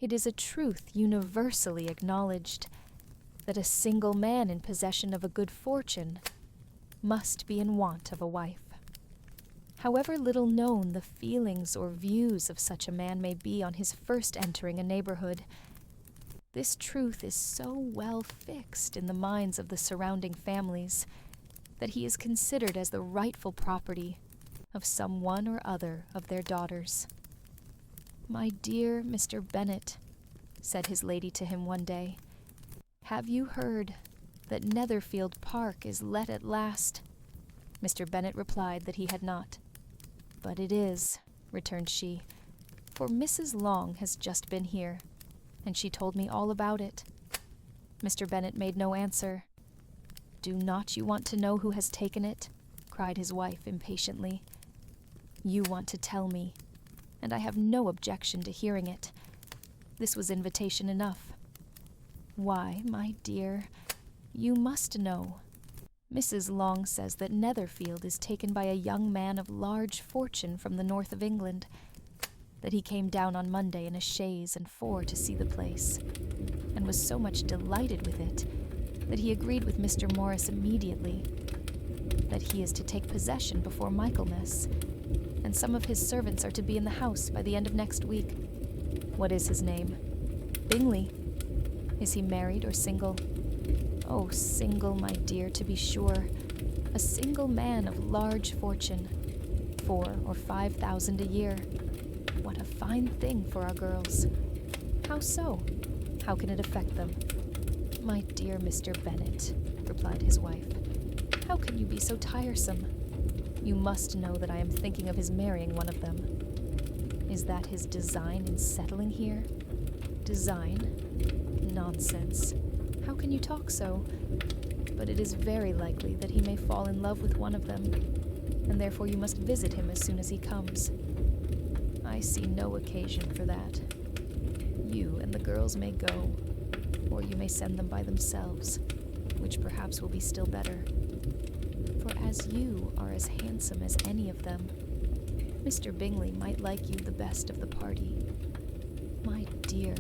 It is a truth universally acknowledged that a single man in possession of a good fortune must be in want of a wife. However little known the feelings or views of such a man may be on his first entering a neighborhood, this truth is so well fixed in the minds of the surrounding families that he is considered as the rightful property of some one or other of their daughters. "My dear Mr. Bennet," said his lady to him one day, "have you heard that Netherfield Park is let at last?" Mr. Bennet replied that he had not. "But it is," returned she, "for Mrs. Long has just been here, and she told me all about it." Mr. Bennet made no answer. "Do not you want to know who has taken it?" cried his wife impatiently. "You want to tell me, and I have no objection to hearing it." This was invitation enough. "Why, my dear, you must know. Mrs. Long says that Netherfield is taken by a young man of large fortune from the north of England, that he came down on Monday in a chaise and four to see the place, and was so much delighted with it that he agreed with Mr. Morris immediately, that he is to take possession before Michaelmas, and some of his servants are to be in the house by the end of next week." "What is his name?" "Bingley." "Is he married or single?" "Oh, single, my dear, to be sure. A single man of large fortune, 4,000 or 5,000 a year. What a fine thing for our girls." "How so? How can it affect them?" "My dear Mr. Bennet," replied his wife, "how can you be so tiresome? You must know that I am thinking of his marrying one of them." "Is that his design in settling here?" "Design? Nonsense. How can you talk so? But it is very likely that he may fall in love with one of them, and therefore you must visit him as soon as he comes." "I see no occasion for that. You and the girls may go, or you may send them by themselves, which perhaps will be still better. For as you are as handsome as any of them, Mr. Bingley might like you the best of the party." "My dear,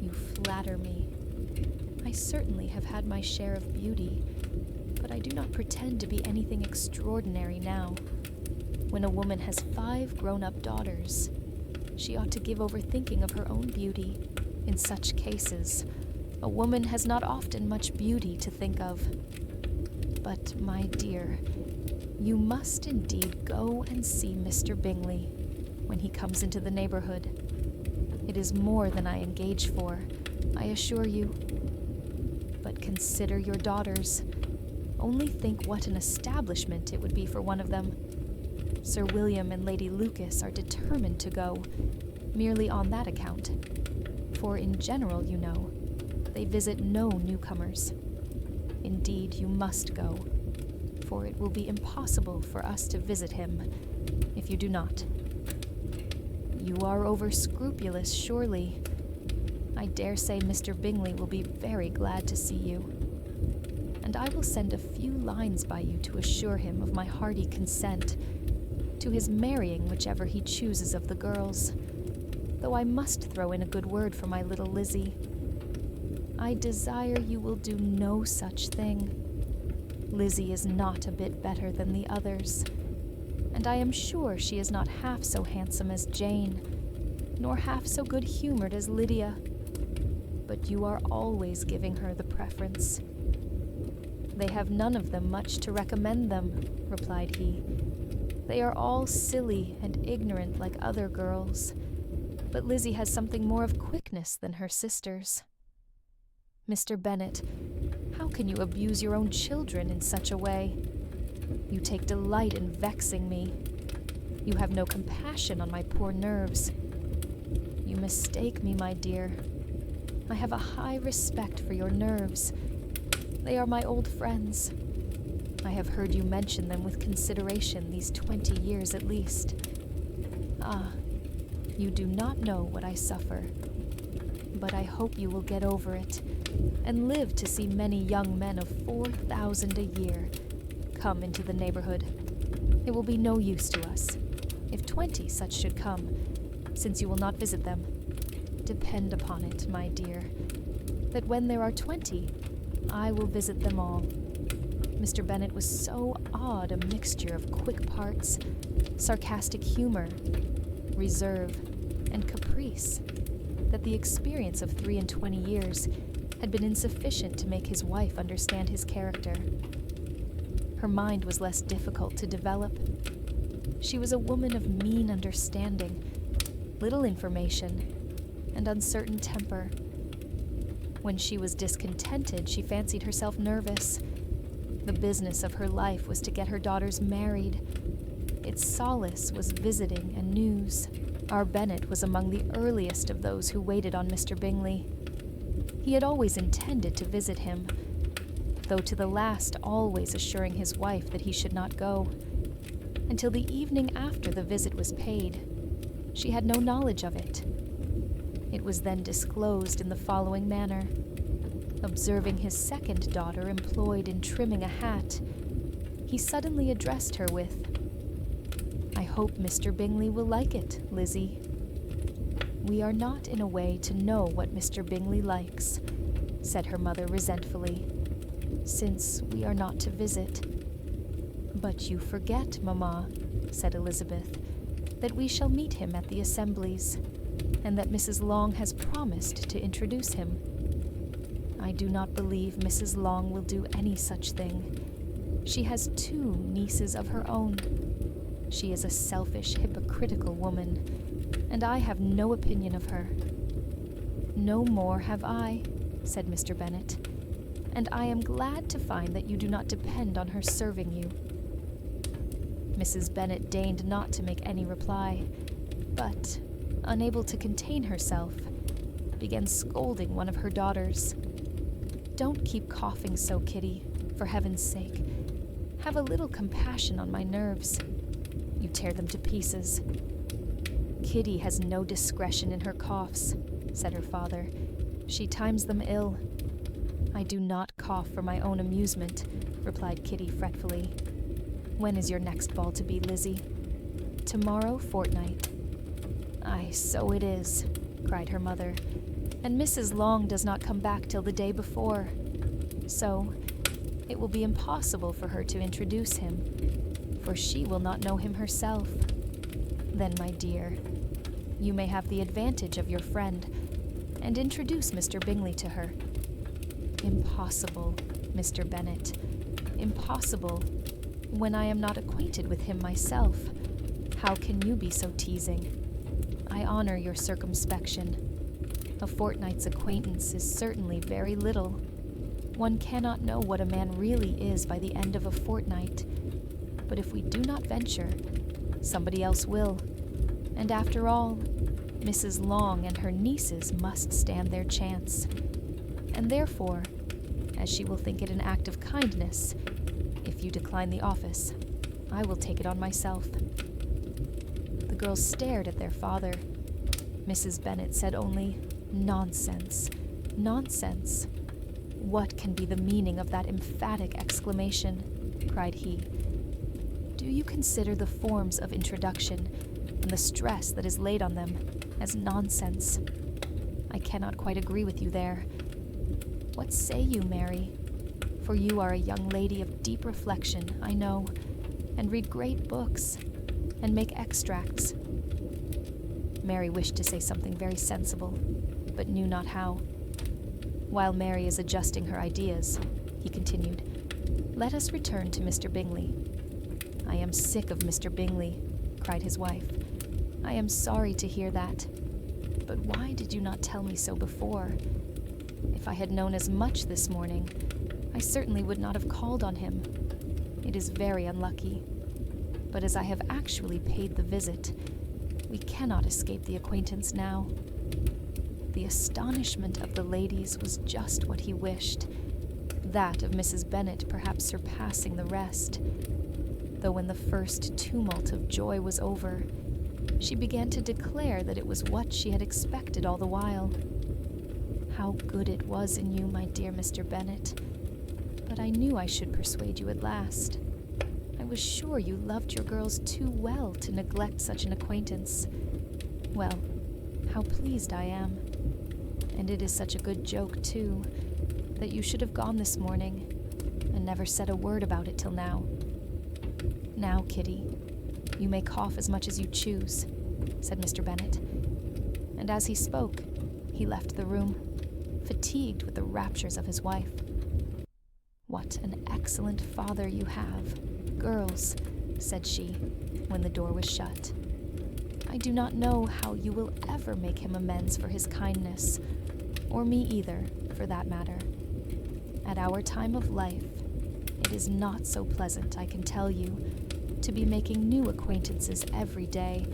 you flatter me. I certainly have had my share of beauty, but I do not pretend to be anything extraordinary now. When a woman has 5 grown-up daughters, she ought to give over thinking of her own beauty. In such cases, a woman has not often much beauty to think of. But, my dear, you must indeed go and see Mr. Bingley when he comes into the neighborhood. It is more than I engage for, I assure you. But consider your daughters. Only think what an establishment it would be for one of them. Sir William and Lady Lucas are determined to go, merely on that account. For in general, you know, they visit no newcomers. Indeed, you must go, for it will be impossible for us to visit him if you do not. You are over-scrupulous, surely. I dare say Mr. Bingley will be very glad to see you, and I will send a few lines by you to assure him of my hearty consent to his marrying whichever he chooses of the girls, though I must throw in a good word for my little Lizzie. I desire you will do no such thing. Lizzie is not a bit better than the others, and I am sure she is not half so handsome as Jane, nor half so good-humored as Lydia. But you are always giving her the preference." "They have none of them much to recommend them," replied he. "They are all silly and ignorant like other girls, but Lizzie has something more of quickness than her sisters." "Mr. Bennet, how can you abuse your own children in such a way? You take delight in vexing me. You have no compassion on my poor nerves. You mistake me, my dear. I have a high respect for your nerves. They are my old friends. I have heard you mention them with consideration these 20 years at least. Ah, you do not know what I suffer. But I hope you will get over it, and live to see many young men of 4,000 a year come into the neighborhood. It will be no use to us, if 20 such should come, since you will not visit them. Depend upon it, my dear, that when there are 20, I will visit them all. Mr. Bennet was so odd a mixture of quick parts, sarcastic humor, reserve, and caprice, that the experience of 23 years had been insufficient to make his wife understand his character. Her mind was less difficult to develop. She was a woman of mean understanding, little information, and uncertain temper. When she was discontented, she fancied herself nervous. The business of her life was to get her daughters married. Its solace was visiting and news. Our Bennet was among the earliest of those who waited on Mr. Bingley. He had always intended to visit him, though to the last always assuring his wife that he should not go, until the evening after the visit was paid. She had no knowledge of it. It was then disclosed in the following manner. Observing his second daughter employed in trimming a hat, he suddenly addressed her with, "I hope Mr. Bingley will like it, Lizzie." "We are not in a way to know what Mr. Bingley likes," said her mother resentfully, "since we are not to visit." "But you forget, Mamma," said Elizabeth, "that we shall meet him at the assemblies, and that Mrs. Long has promised to introduce him." "I do not believe Mrs. Long will do any such thing. She has 2 nieces of her own. She is a selfish, hypocritical woman, and I have no opinion of her." "No more have I," said Mr. Bennet, "and I am glad to find that you do not depend on her serving you." Mrs. Bennet deigned not to make any reply, but, unable to contain herself, began scolding one of her daughters. "Don't keep coughing so, Kitty, for heaven's sake. Have a little compassion on my nerves. You tear them to pieces." "Kitty has no discretion in her coughs," said her father. "She times them ill." "I do not cough for my own amusement," replied Kitty fretfully. "When is your next ball to be, Lizzie?" "Tomorrow fortnight." "Aye, so it is," cried her mother, "and Mrs. Long does not come back till the day before. So, it will be impossible for her to introduce him, for she will not know him herself. Then, my dear, you may have the advantage of your friend, and introduce Mr. Bingley to her." "Impossible, Mr. Bennet, impossible, when I am not acquainted with him myself. How can you be so teasing? I honor your circumspection. A fortnight's acquaintance is certainly very little. One cannot know what a man really is by the end of a fortnight. But if we do not venture, somebody else will. And after all, Mrs. Long and her nieces must stand their chance. And therefore, as she will think it an act of kindness, if you decline the office, I will take it on myself." The girls stared at their father. Mrs. Bennet said only, "Nonsense, nonsense." "What can be the meaning of that emphatic exclamation?" cried he. "Do you consider the forms of introduction, and the stress that is laid on them, as nonsense? I cannot quite agree with you there. What say you, Mary? For you are a young lady of deep reflection, I know, and read great books, and make extracts." Mary wished to say something very sensible, but knew not how. "While Mary is adjusting her ideas," he continued, "let us return to Mr. Bingley." "I am sick of Mr. Bingley," cried his wife. "I am sorry to hear that. But why did you not tell me so before? If I had known as much this morning, I certainly would not have called on him. It is very unlucky. But as I have actually paid the visit, we cannot escape the acquaintance now." The astonishment of the ladies was just what he wished, that of Mrs. Bennet perhaps surpassing the rest, though when the first tumult of joy was over, she began to declare that it was what she had expected all the while. "How good it was in you, my dear Mr. Bennet! But I knew I should persuade you at last. I was sure you loved your girls too well to neglect such an acquaintance. Well, how pleased I am. it is such a good joke, too, that you should have gone this morning and never said a word about it till now. Now, Kitty, you may cough as much as you choose," said Mr. Bennet. And as he spoke, he left the room, fatigued with the raptures of his wife. "What an excellent father you have, girls," said she, when the door was shut. "I do not know how you will ever make him amends for his kindness, or me either, for that matter. At our time of life, it is not so pleasant, I can tell you, to be making new acquaintances every day,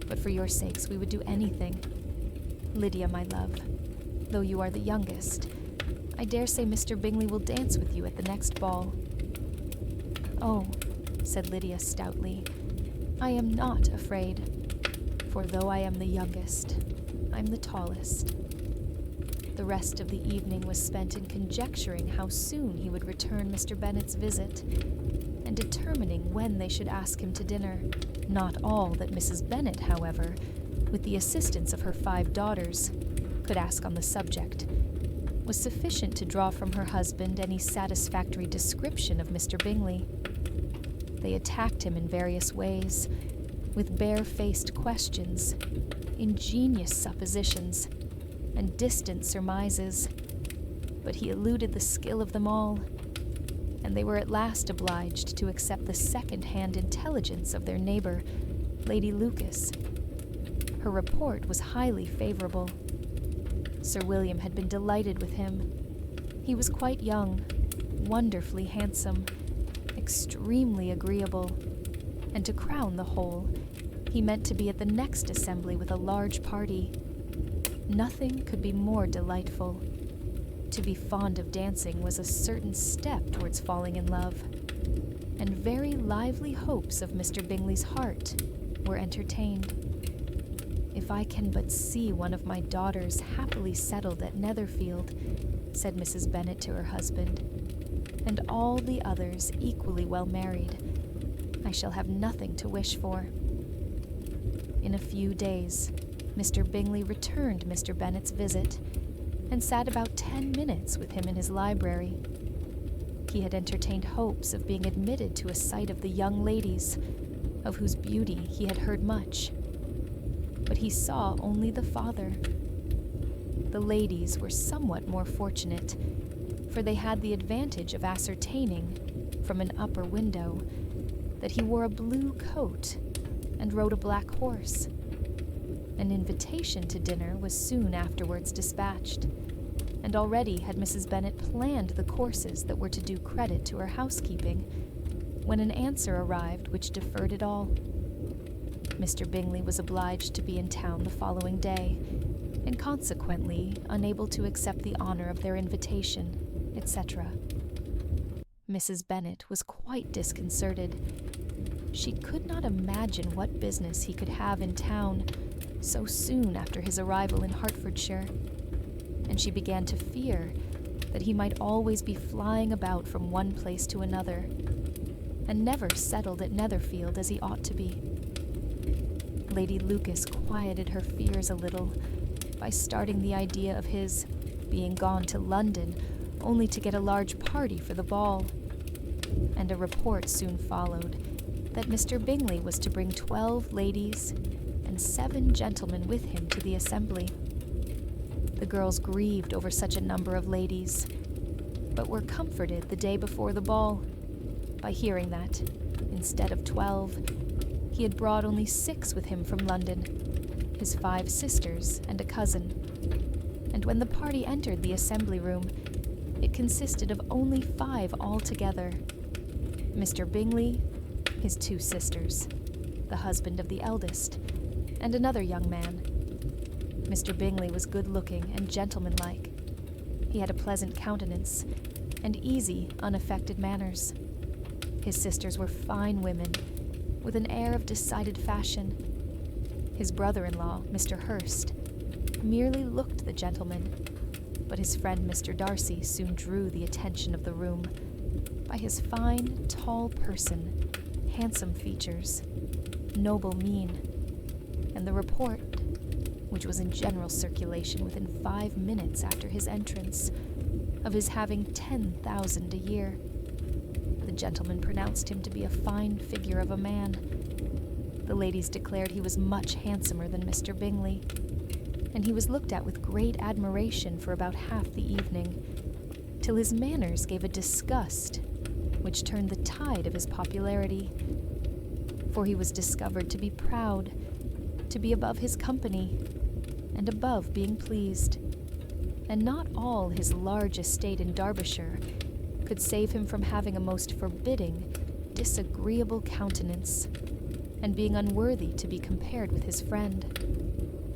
but for your sakes we would do anything. Lydia, my love, though you are the youngest, I dare say Mr. Bingley will dance with you at the next ball." "Oh," said Lydia stoutly, "I am not afraid, for though I am the youngest, I'm the tallest." The rest of the evening was spent in conjecturing how soon he would return Mr. Bennet's visit, and determining when they should ask him to dinner. Not all that Mrs. Bennet, however, with the assistance of her 5 daughters, could ask on the subject, was sufficient to draw from her husband any satisfactory description of Mr. Bingley. They attacked him in various ways, with bare-faced questions, ingenious suppositions, and distant surmises, but he eluded the skill of them all, and they were at last obliged to accept the second-hand intelligence of their neighbor, Lady Lucas. Her report was highly favorable. Sir William had been delighted with him. He was quite young, wonderfully handsome, extremely agreeable, and to crown the whole, he meant to be at the next assembly with a large party. Nothing could be more delightful. To be fond of dancing was a certain step towards falling in love, and very lively hopes of Mr. Bingley's heart were entertained. "If I can but see one of my daughters happily settled at Netherfield," said Mrs. Bennet to her husband, "and all the others equally well married, I shall have nothing to wish for." In a few days, Mr. Bingley returned Mr. Bennet's visit, and sat about 10 minutes with him in his library. He had entertained hopes of being admitted to a sight of the young ladies, of whose beauty he had heard much. But he saw only the father. The ladies were somewhat more fortunate, for they had the advantage of ascertaining, from an upper window, that he wore a blue coat and rode a black horse. An invitation to dinner was soon afterwards dispatched, and already had Mrs. Bennet planned the courses that were to do credit to her housekeeping, when an answer arrived which deferred it all. Mr. Bingley was obliged to be in town the following day, and consequently unable to accept the honor of their invitation, etc. Mrs. Bennet was quite disconcerted. She could not imagine what business he could have in town so soon after his arrival in Hertfordshire, and she began to fear that he might always be flying about from one place to another, and never settled at Netherfield as he ought to be. Lady Lucas quieted her fears a little by starting the idea of his being gone to London only to get a large party for the ball, and a report soon followed that Mr. Bingley was to bring 12 ladies and 7 gentlemen with him to the assembly. The girls grieved over such a number of ladies, but were comforted the day before the ball by hearing that, instead of 12, he had brought only 6 with him from London, his 5 sisters and a cousin, and when the party entered the assembly room, it consisted of only 5 altogether: Mr. Bingley, his 2 sisters, the husband of the eldest, and another young man. Mr. Bingley was good-looking and gentlemanlike. He had a pleasant countenance and easy, unaffected manners. His sisters were fine women, with an air of decided fashion. His brother-in-law, Mr. Hurst, merely looked the gentleman, but his friend Mr. Darcy soon drew the attention of the room by his fine, tall person, handsome features, noble mien, and the report, which was in general circulation within 5 minutes after his entrance, of his having 10,000 a year. The gentlemen pronounced him to be a fine figure of a man. The ladies declared he was much handsomer than Mr. Bingley, and he was looked at with great admiration for about half the evening, till his manners gave a disgust which turned the tide of his popularity, for he was discovered to be proud, to be above his company, and above being pleased, and not all his large estate in Derbyshire could save him from having a most forbidding, disagreeable countenance, and being unworthy to be compared with his friend.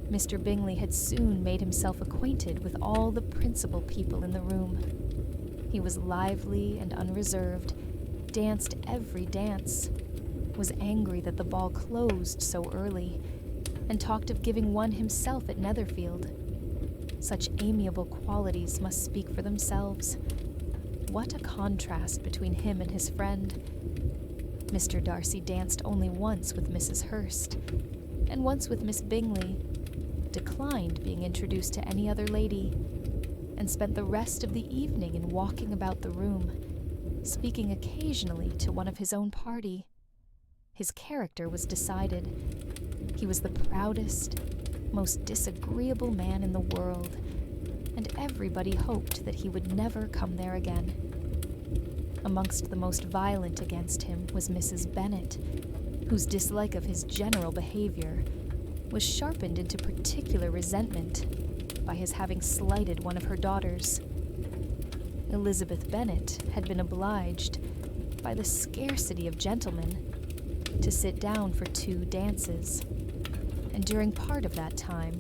Mr. Bingley had soon made himself acquainted with all the principal people in the room. He was lively and unreserved, danced every dance, was angry that the ball closed so early, and talked of giving one himself at Netherfield. Such amiable qualities must speak for themselves. What a contrast between him and his friend! Mr. Darcy danced only once with Mrs. Hurst, and once with Miss Bingley, declined being introduced to any other lady, and spent the rest of the evening in walking about the room, speaking occasionally to one of his own party. His character was decided. He was the proudest, most disagreeable man in the world, and everybody hoped that he would never come there again. Amongst the most violent against him was Mrs. Bennet, whose dislike of his general behavior was sharpened into particular resentment by his having slighted one of her daughters. Elizabeth Bennet had been obliged, by the scarcity of gentlemen, to sit down for 2 dances, and during part of that time,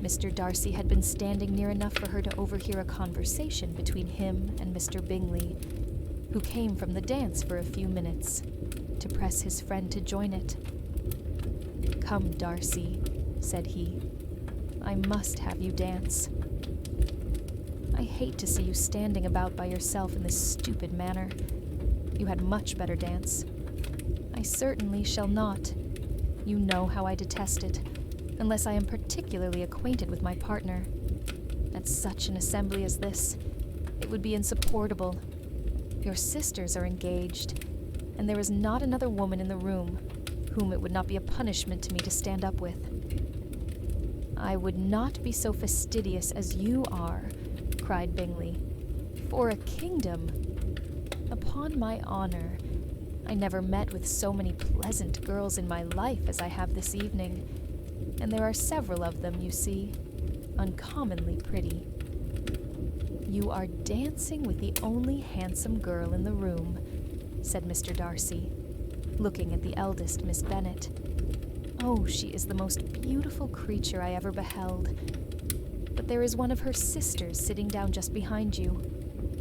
Mr. Darcy had been standing near enough for her to overhear a conversation between him and Mr. Bingley, who came from the dance for a few minutes, to press his friend to join it. "Come, Darcy," said he. "I must have you dance. I hate to see you standing about by yourself in this stupid manner. You had much better dance." "I certainly shall not. You know how I detest it, unless I am particularly acquainted with my partner. At such an assembly as this, it would be insupportable. Your sisters are engaged, and there is not another woman in the room whom it would not be a punishment to me to stand up with." "I would not be so fastidious as you are," cried Bingley, "for a kingdom. Upon my honor, I never met with so many pleasant girls in my life as I have this evening, and there are several of them, you see, uncommonly pretty." "You are dancing with the only handsome girl in the room," said Mr. Darcy, looking at the eldest Miss Bennet. "Oh, she is the most beautiful creature I ever beheld. But there is one of her sisters sitting down just behind you,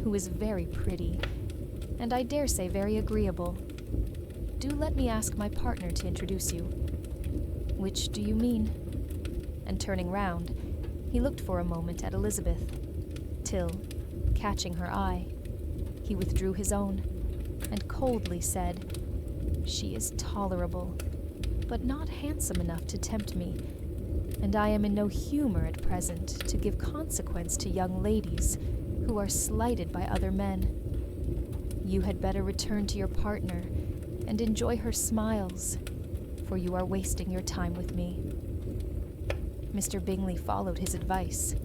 who is very pretty, and I dare say very agreeable. Do let me ask my partner to introduce you." "Which do you mean?" And turning round, he looked for a moment at Elizabeth, till, catching her eye, he withdrew his own, and coldly said, "She is tolerable, but not handsome enough to tempt me, and I am in no humor at present to give consequence to young ladies who are slighted by other men. You had better return to your partner and enjoy her smiles, for you are wasting your time with me." Mr. Bingley followed his advice.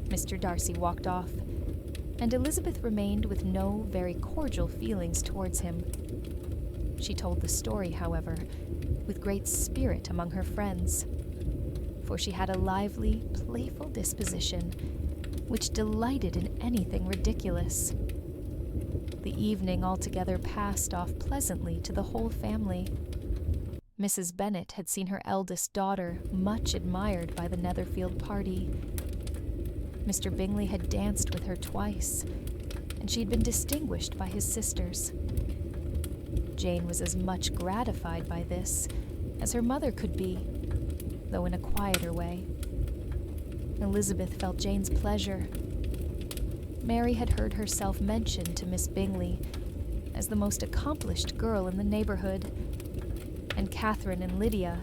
Mr. Darcy walked off, and Elizabeth remained with no very cordial feelings towards him. She told the story, however, with great spirit among her friends, for she had a lively, playful disposition, which delighted in anything ridiculous. The evening altogether passed off pleasantly to the whole family. Mrs. Bennet had seen her eldest daughter much admired by the Netherfield party. Mr. Bingley had danced with her twice, and she had been distinguished by his sisters. Jane was as much gratified by this as her mother could be, though in a quieter way. Elizabeth felt Jane's pleasure. Mary had heard herself mentioned to Miss Bingley as the most accomplished girl in the neighborhood, and Catherine and Lydia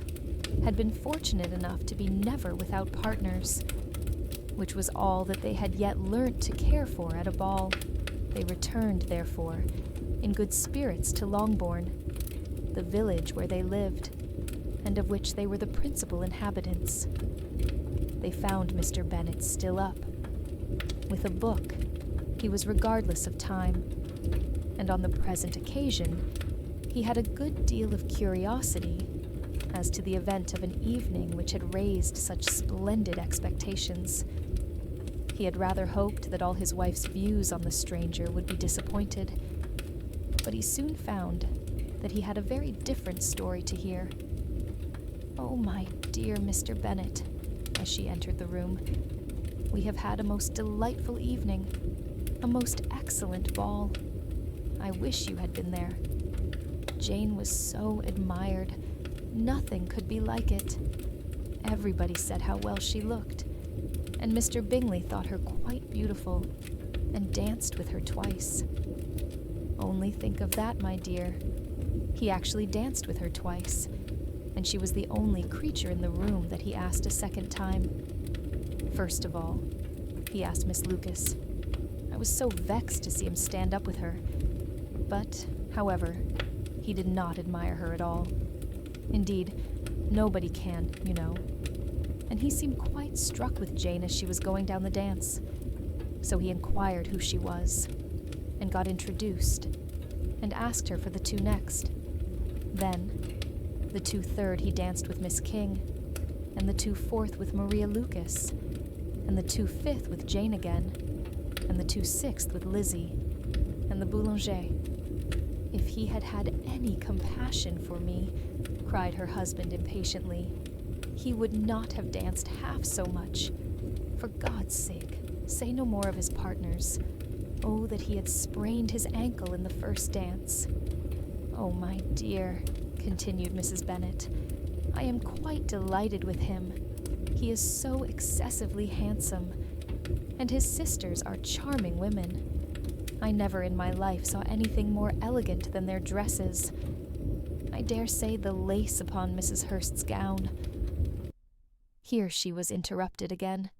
had been fortunate enough to be never without partners, which was all that they had yet learnt to care for at a ball. They returned, therefore, in good spirits to Longbourn, the village where they lived, and of which they were the principal inhabitants. They found Mr. Bennet still up. With a book, he was regardless of time, and on the present occasion, he had a good deal of curiosity as to the event of an evening which had raised such splendid expectations. He had rather hoped that all his wife's views on the stranger would be disappointed, but he soon found that he had a very different story to hear. "Oh, my dear Mr. Bennet," as she entered the room, "we have had a most delightful evening, a most excellent ball. I wish you had been there. Jane was so admired. Nothing could be like it. Everybody said how well she looked, and Mr. Bingley thought her quite beautiful, and danced with her twice. Only think of that, my dear. He actually danced with her twice, and she was the only creature in the room that he asked a second time. First of all, he asked Miss Lucas. I was so vexed to see him stand up with her. But, however, he did not admire her at all. Indeed, nobody can, you know. And he seemed quite struck with Jane as she was going down the dance. So he inquired who she was, and got introduced, and asked her for the two next. Then, the 2/3 he danced with Miss King, and the 2/4 with Maria Lucas, and the 2/5 with Jane again, and the 2/6 with Lizzie, and the boulanger. If he had had any compassion for me, cried her husband impatiently, he would not have danced half so much. For God's sake, say no more of his partners. Oh, that he had sprained his ankle in the first dance. Oh, my dear, continued Mrs. Bennet, I am quite delighted with him. He is so excessively handsome, and his sisters are charming women. I never in my life saw anything more elegant than their dresses. I dare say the lace upon Mrs. Hurst's gown. Here she was interrupted again.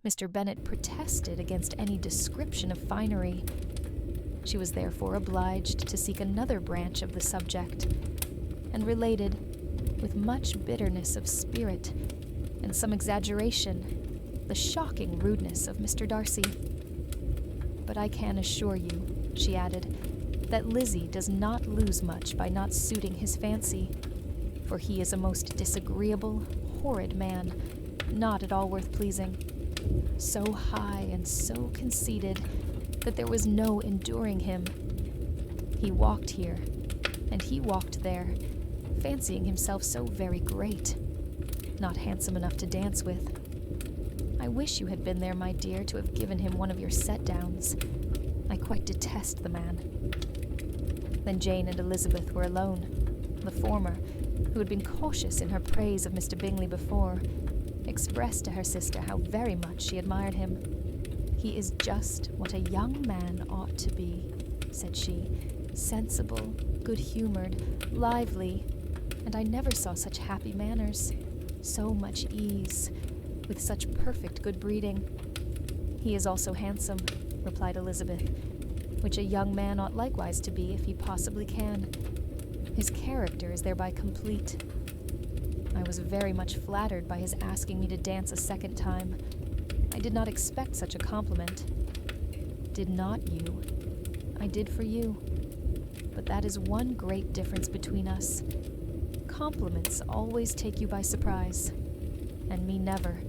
Mr. Bennet protested against any description of finery. She was therefore obliged to seek another branch of the subject, and related, with much bitterness of spirit and some exaggeration, the shocking rudeness of Mr. Darcy. But I can assure you, she added, that Lizzie does not lose much by not suiting his fancy, for he is a most disagreeable, horrid man, not at all worth pleasing, so high and so conceited that there was no enduring him. He walked here, and he walked there, fancying himself so very great, not handsome enough to dance with. I wish you had been there, my dear, to have given him one of your set-downs. I quite detest the man. Then Jane and Elizabeth were alone. The former, who had been cautious in her praise of Mr. Bingley before, expressed to her sister how very much she admired him. He is just what a young man ought to be, said she, sensible, good-humored, lively, and I never saw such happy manners, so much ease, with such perfect good breeding. He is also handsome, replied Elizabeth, which a young man ought likewise to be if he possibly can. His character is thereby complete. I was very much flattered by his asking me to dance a second time. I did not expect such a compliment. Did not you? I did for you. But that is one great difference between us. Compliments always take you by surprise, and me never.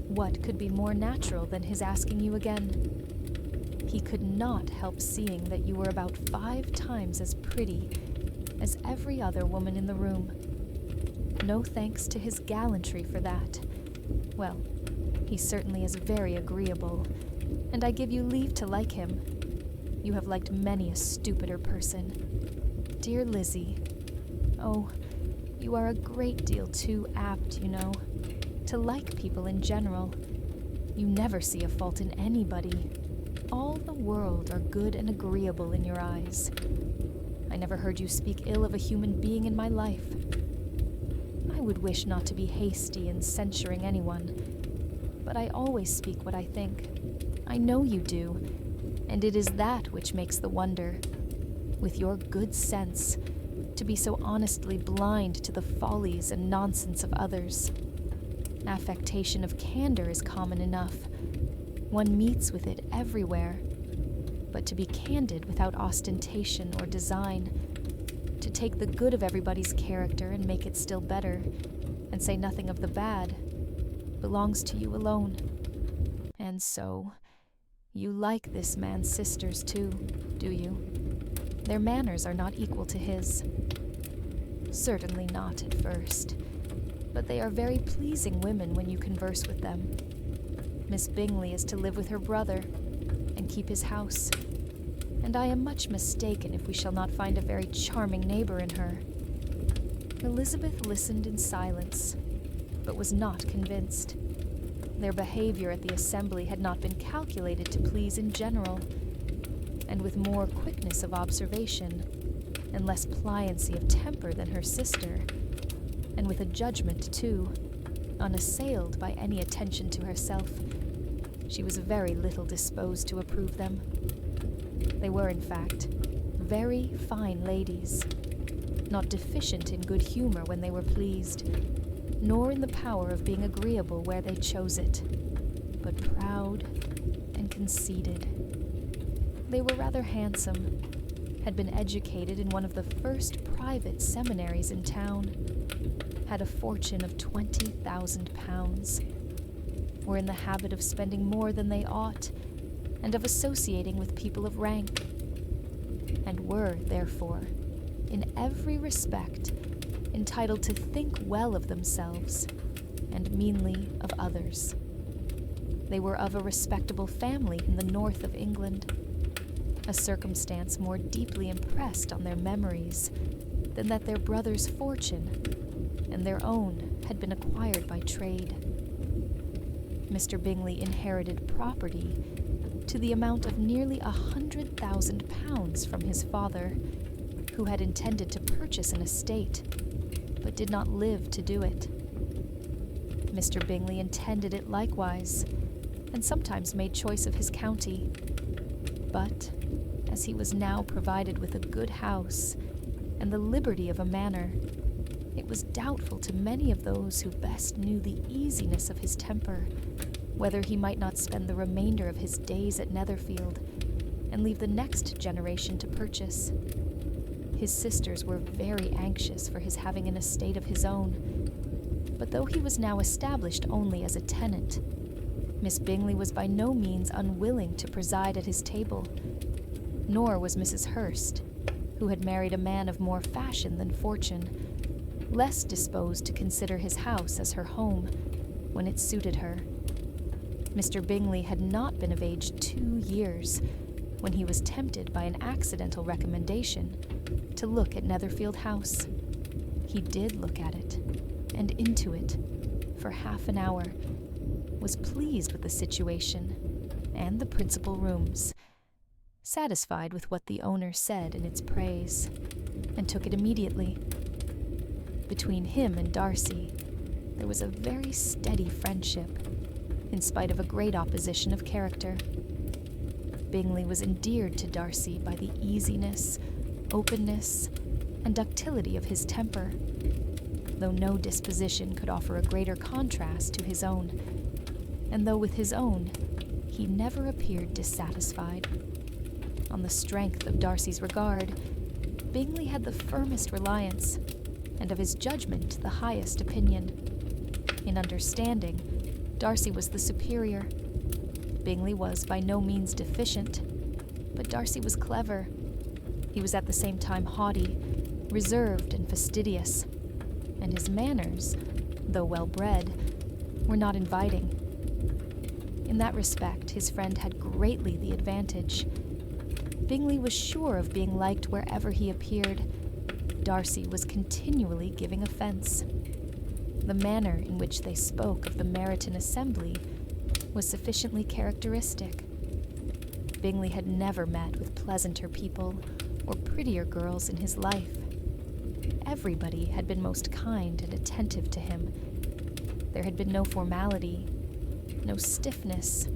What could be more natural than his asking you again? He could not help seeing that you were about 5 times as pretty as every other woman in the room. No thanks to his gallantry for that. Well, he certainly is very agreeable, and I give you leave to like him. You have liked many a stupider person. Dear Lizzie, oh, you are a great deal too apt, you know, to like people in general. You never see a fault in anybody. All the world are good and agreeable in your eyes. I never heard you speak ill of a human being in my life. I would wish not to be hasty in censuring anyone, but I always speak what I think. I know you do, and it is that which makes the wonder, with your good sense, to be so honestly blind to the follies and nonsense of others. Affectation of candor is common enough. One meets with it everywhere. But to be candid without ostentation or design, to take the good of everybody's character and make it still better, and say nothing of the bad, belongs to you alone. And so, you like this man's sisters too, do you? Their manners are not equal to his. Certainly not at first, but they are very pleasing women when you converse with them. Miss Bingley is to live with her brother and keep his house, and I am much mistaken if we shall not find a very charming neighbor in her. Elizabeth listened in silence, but was not convinced. Their behavior at the assembly had not been calculated to please in general, and with more quickness of observation, and less pliancy of temper than her sister, and with a judgment, too, unassailed by any attention to herself, she was very little disposed to approve them. They were, in fact, very fine ladies, not deficient in good humor when they were pleased, nor in the power of being agreeable where they chose it, but proud and conceited. They were rather handsome, had been educated in one of the first private seminaries in town, had a fortune of £20,000, were in the habit of spending more than they ought, and of associating with people of rank, and were, therefore, in every respect, entitled to think well of themselves, and meanly of others. They were of a respectable family in the north of England, a circumstance more deeply impressed on their memories than that their brother's fortune and their own had been acquired by trade. Mr. Bingley inherited property to the amount of nearly £100,000 from his father, who had intended to purchase an estate, but did not live to do it. Mr. Bingley intended it likewise, and sometimes made choice of his county. But, as he was now provided with a good house and the liberty of a manor, it was doubtful to many of those who best knew the easiness of his temper whether he might not spend the remainder of his days at Netherfield and leave the next generation to purchase. His sisters were very anxious for his having an estate of his own, but though he was now established only as a tenant, Miss Bingley was by no means unwilling to preside at his table, nor was Mrs. Hurst, who had married a man of more fashion than fortune, less disposed to consider his house as her home when it suited her. Mr. Bingley had not been of age 2 years when he was tempted by an accidental recommendation to look at Netherfield House. He did look at it, and into it, for half an hour, was pleased with the situation and the principal rooms, satisfied with what the owner said in its praise, and took it immediately. Between him and Darcy, there was a very steady friendship, in spite of a great opposition of character. Bingley was endeared to Darcy by the easiness, openness, and ductility of his temper, though no disposition could offer a greater contrast to his own, and though with his own he never appeared dissatisfied. On the strength of Darcy's regard, Bingley had the firmest reliance, and of his judgment the highest opinion. In understanding, Darcy was the superior. Bingley was by no means deficient, but Darcy was clever. He was at the same time haughty, reserved, and fastidious, and his manners, though well-bred, were not inviting. In that respect, his friend had greatly the advantage. Bingley was sure of being liked wherever he appeared. Darcy was continually giving offense. The manner in which they spoke of the Meryton Assembly was sufficiently characteristic. Bingley had never met with pleasanter people or prettier girls in his life. everybody had been most kind and attentive to him. There had been no formality, no stiffness.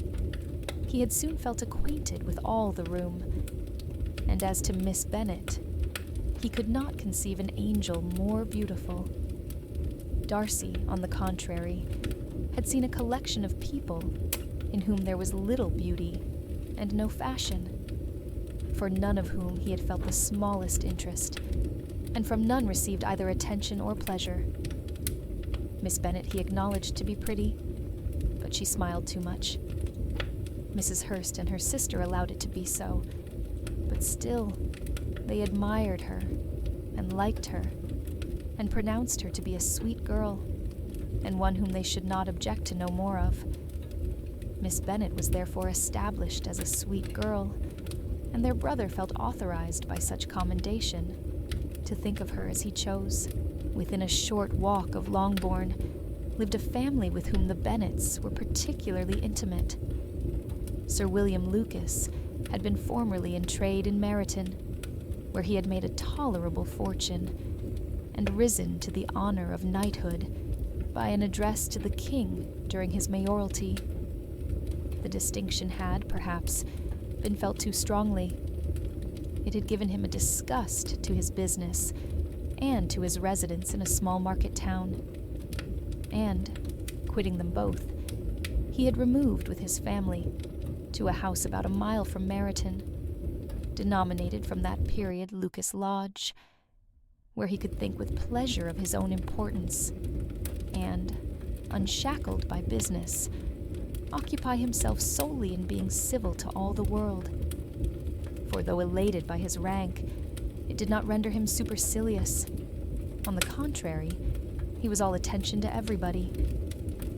He had soon felt acquainted with all the room, and as to Miss Bennet, he could not conceive an angel more beautiful. Darcy, on the contrary, had seen a collection of people in whom there was little beauty and no fashion, for none of whom he had felt the smallest interest, and from none received either attention or pleasure. Miss Bennet he acknowledged to be pretty, but she smiled too much. Mrs. Hurst and her sister allowed it to be so, but still they admired her and liked her, and pronounced her to be a sweet girl, and one whom they should not object to know more of. Miss Bennet was therefore established as a sweet girl, and their brother felt authorized by such commendation to think of her as he chose. Within a short walk of Longbourn lived a family with whom the Bennets were particularly intimate. Sir William Lucas had been formerly in trade in Meryton, where he had made a tolerable fortune, and risen to the honor of knighthood by an address to the king during his mayoralty. The distinction had, perhaps, been felt too strongly. It had given him a disgust to his business and to his residence in a small market town, and, quitting them both, he had removed with his family to a house about a mile from Meryton, denominated from that period Lucas Lodge, where he could think with pleasure of his own importance, and, unshackled by business, occupy himself solely in being civil to all the world. For though elated by his rank, it did not render him supercilious. On the contrary, he was all attention to everybody.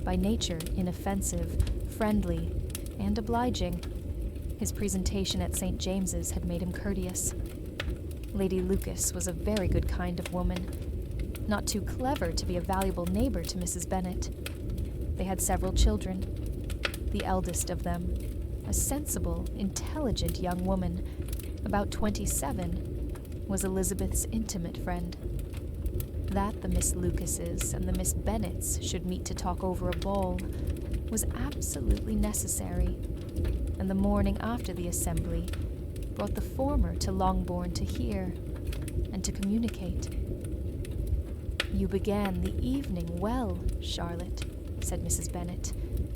By nature inoffensive, friendly, and obliging, his presentation at St. James's had made him courteous. Lady Lucas was a very good kind of woman, not too clever to be a valuable neighbor to Mrs. Bennet. They had several children. The eldest of them, a sensible, intelligent young woman, about 27, was Elizabeth's intimate friend. That the Miss Lucases and the Miss Bennets should meet to talk over a ball was absolutely necessary, and the morning after the assembly brought the former to Longbourn to hear and to communicate. "You began the evening well, Charlotte," said Mrs. Bennet,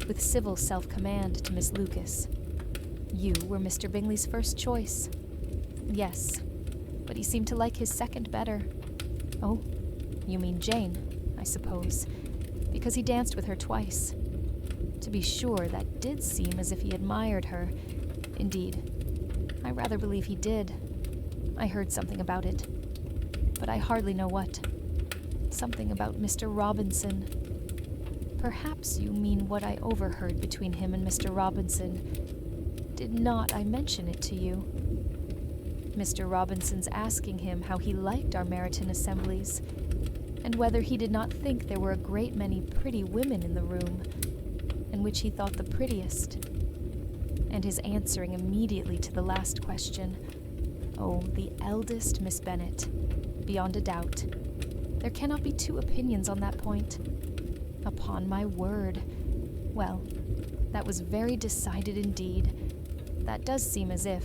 with civil self-command to Miss Lucas. "You were Mr. Bingley's first choice." "Yes, but he seemed to like his second better." "Oh, you mean Jane, I suppose, because he danced with her twice. To be sure, that did seem as if he admired her. Indeed, I rather believe he did. I heard something about it, but I hardly know what. Something about Mr. Robinson. Perhaps you mean what I overheard between him and Mr. Robinson. Did not I mention it to you? Mr. Robinson's asking him how he liked our Meryton assemblies, and whether he did not think there were a great many pretty women in the room, and which he thought the prettiest, and his answering immediately to the last question, 'Oh, the eldest Miss Bennet, beyond a doubt. There cannot be two opinions on that point.' Upon my word. Well, that was very decided indeed. That does seem as if,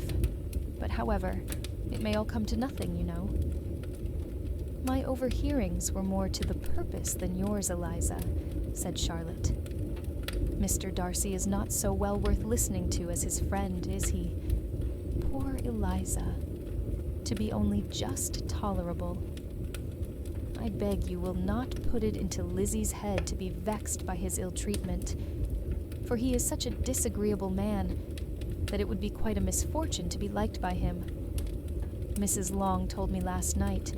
but however, it may all come to nothing, you know." "My overhearings were more to the purpose than yours, Eliza," said Charlotte. "Mr. Darcy is not so well worth listening to as his friend, is he? Poor Eliza, to be only just tolerable. I beg you will not put it into Lizzie's head to be vexed by his ill-treatment, for he is such a disagreeable man that it would be quite a misfortune to be liked by him. Mrs. Long told me last night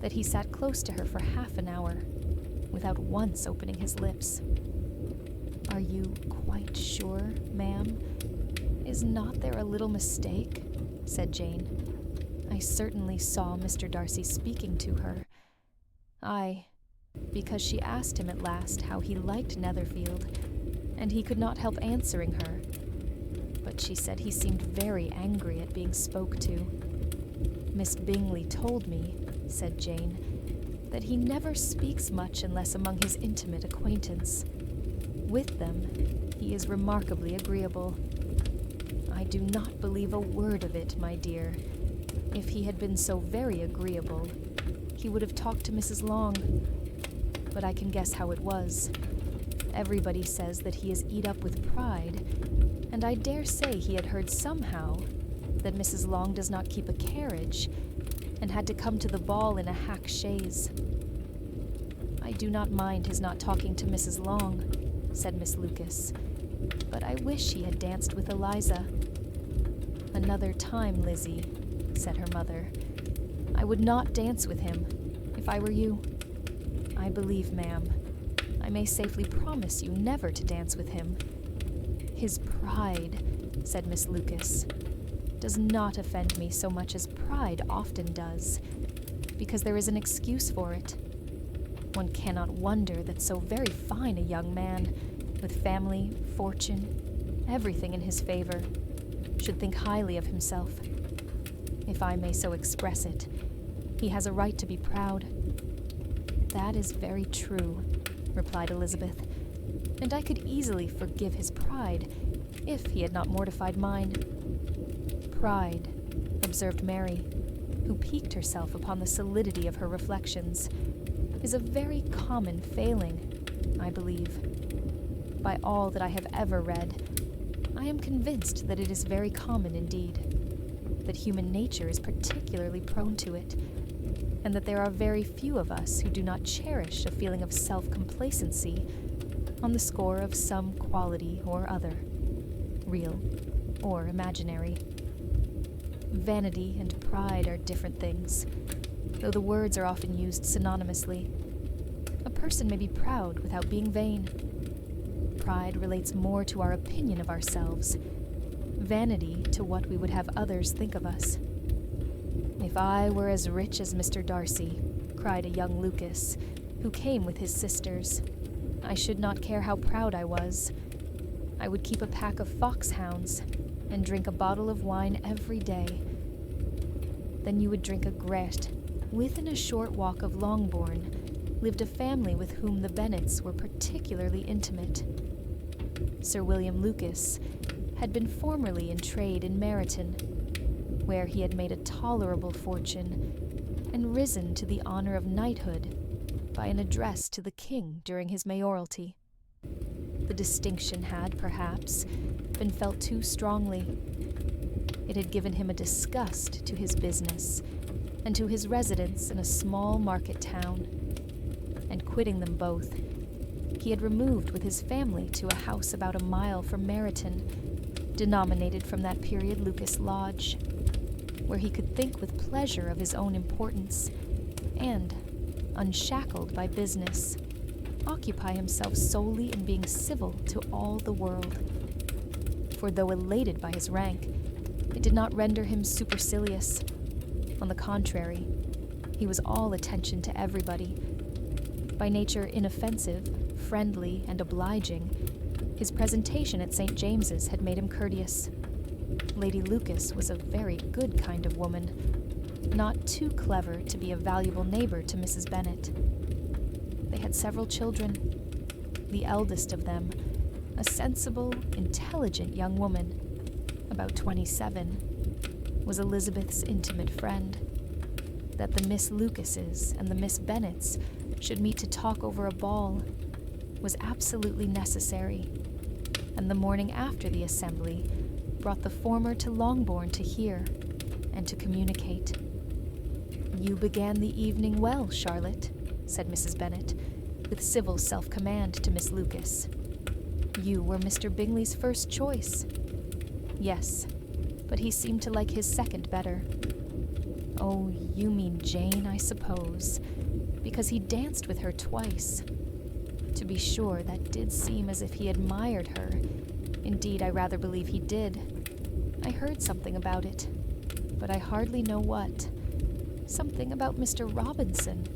that he sat close to her for half an hour, without once opening his lips." "Are you quite sure, ma'am? Is not there a little mistake?" said Jane. "I certainly saw Mr. Darcy speaking to her. Aye, because she asked him at last how he liked Netherfield, and he could not help answering her. But she said he seemed very angry at being spoke to. Miss Bingley told me," said Jane, that he never speaks much unless among his intimate acquaintance. With them, he is remarkably agreeable. I do not believe a word of it, my dear. If he had been so very agreeable, he would have talked to Mrs. Long. But I can guess how it was. Everybody says that he is eat up with pride, and I dare say he had heard somehow that Mrs. Long does not keep a carriage, and had to come to the ball in a hack chaise. I do not mind his not talking to Mrs. Long, said Miss Lucas, but I wish he had danced with Eliza. Another time, Lizzie, said her mother. I would not dance with him, if I were you. I believe, ma'am, I may safely promise you never to dance with him. His pride, said Miss Lucas, does not offend me so much as pride often does, because there is an excuse for it. One cannot wonder that so very fine a young man, with family, fortune, everything in his favor, should think highly of himself. If I may so express it, he has a right to be proud. That is very true, replied Elizabeth, and I could easily forgive his pride if he had not mortified mine. Pride, observed Mary, who piqued herself upon the solidity of her reflections, is a very common failing, I believe. By all that I have ever read, I am convinced that it is very common indeed, that human nature is particularly prone to it, and that there are very few of us who do not cherish a feeling of self-complacency on the score of some quality or other, real or imaginary. Vanity and pride are different things, though the words are often used synonymously. A person may be proud without being vain. Pride relates more to our opinion of ourselves, vanity to what we would have others think of us. If I were as rich as Mr. Darcy, cried a young Lucas, who came with his sisters, I should not care how proud I was. I would keep a pack of foxhounds and drink a bottle of wine every day. Then you would drink a gret. Within a short walk of Longbourn lived a family with whom the Bennets were particularly intimate. Sir William Lucas had been formerly in trade in Meryton, where he had made a tolerable fortune and risen to the honor of knighthood by an address to the king during his mayoralty. The distinction had, perhaps, been felt too strongly. It had given him a disgust to his business and to his residence in a small market town, and quitting them both, he had removed with his family to a house about a mile from Meryton, denominated from that period Lucas Lodge, where he could think with pleasure of his own importance, and, unshackled by business, occupy himself solely in being civil to all the world. For though elated by his rank, it did not render him supercilious. On the contrary, he was all attention to everybody. By nature inoffensive, friendly, and obliging, his presentation at St. James's had made him courteous. Lady Lucas was a very good kind of woman, not too clever to be a valuable neighbor to Mrs. Bennet. They had several children. The eldest of them, a sensible, intelligent young woman, about 27, was Elizabeth's intimate friend. That the Miss Lucases and the Miss Bennets should meet to talk over a ball was absolutely necessary, and the morning after the assembly brought the former to Longbourn to hear and to communicate. "You began the evening well, Charlotte," said Mrs. Bennet, with civil self-command to Miss Lucas. "You were Mr. Bingley's first choice." "Yes, but he seemed to like his second better." "Oh, you mean Jane, I suppose, because he danced with her twice. To be sure, that did seem as if he admired her. Indeed, I rather believe he did. I heard something about it, but I hardly know what. Something about Mr. Robinson.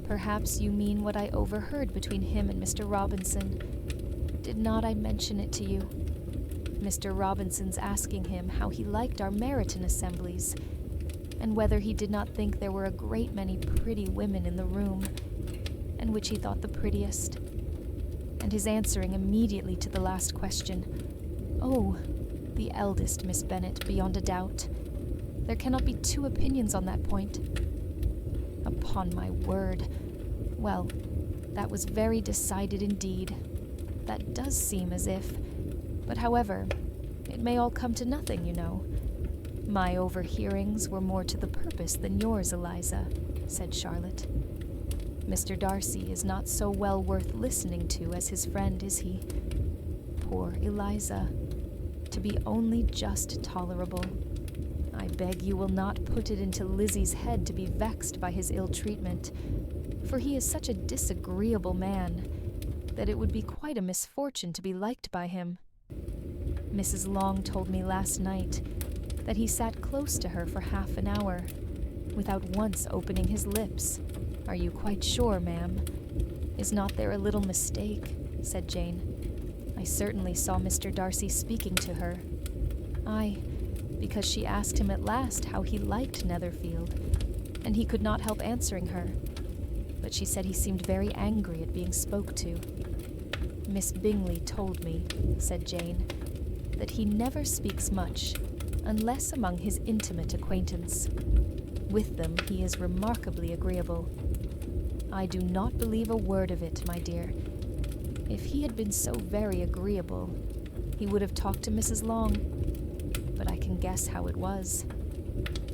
Perhaps you mean what I overheard between him and Mr. Robinson. Did not I mention it to you? Mr. Robinson's asking him how he liked our Meryton assemblies, and whether he did not think there were a great many pretty women in the room, and which he thought the prettiest, and his answering immediately to the last question, "Oh, the eldest, Miss Bennet, beyond a doubt. There cannot be two opinions on that point." Upon my word. Well, that was very decided indeed. That does seem as if... But however, it may all come to nothing, you know. My overhearings were more to the purpose than yours, Eliza, said Charlotte. Mr. Darcy is not so well worth listening to as his friend, is he? Poor Eliza, to be only just tolerable. I beg you will not put it into Lizzie's head to be vexed by his ill treatment, for he is such a disagreeable man that it would be quite a misfortune to be liked by him. Mrs. Long told me last night that he sat close to her for half an hour, without once opening his lips. Are you quite sure, ma'am? Is not there a little mistake? Said Jane. I certainly saw Mr. Darcy speaking to her. Aye, because she asked him at last how he liked Netherfield, and he could not help answering her. But she said he seemed very angry at being spoke to. Miss Bingley told me, said Jane, that he never speaks much, unless among his intimate acquaintance. With them he is remarkably agreeable. I do not believe a word of it, my dear. If he had been so very agreeable, he would have talked to Mrs. Long. But I can guess how it was.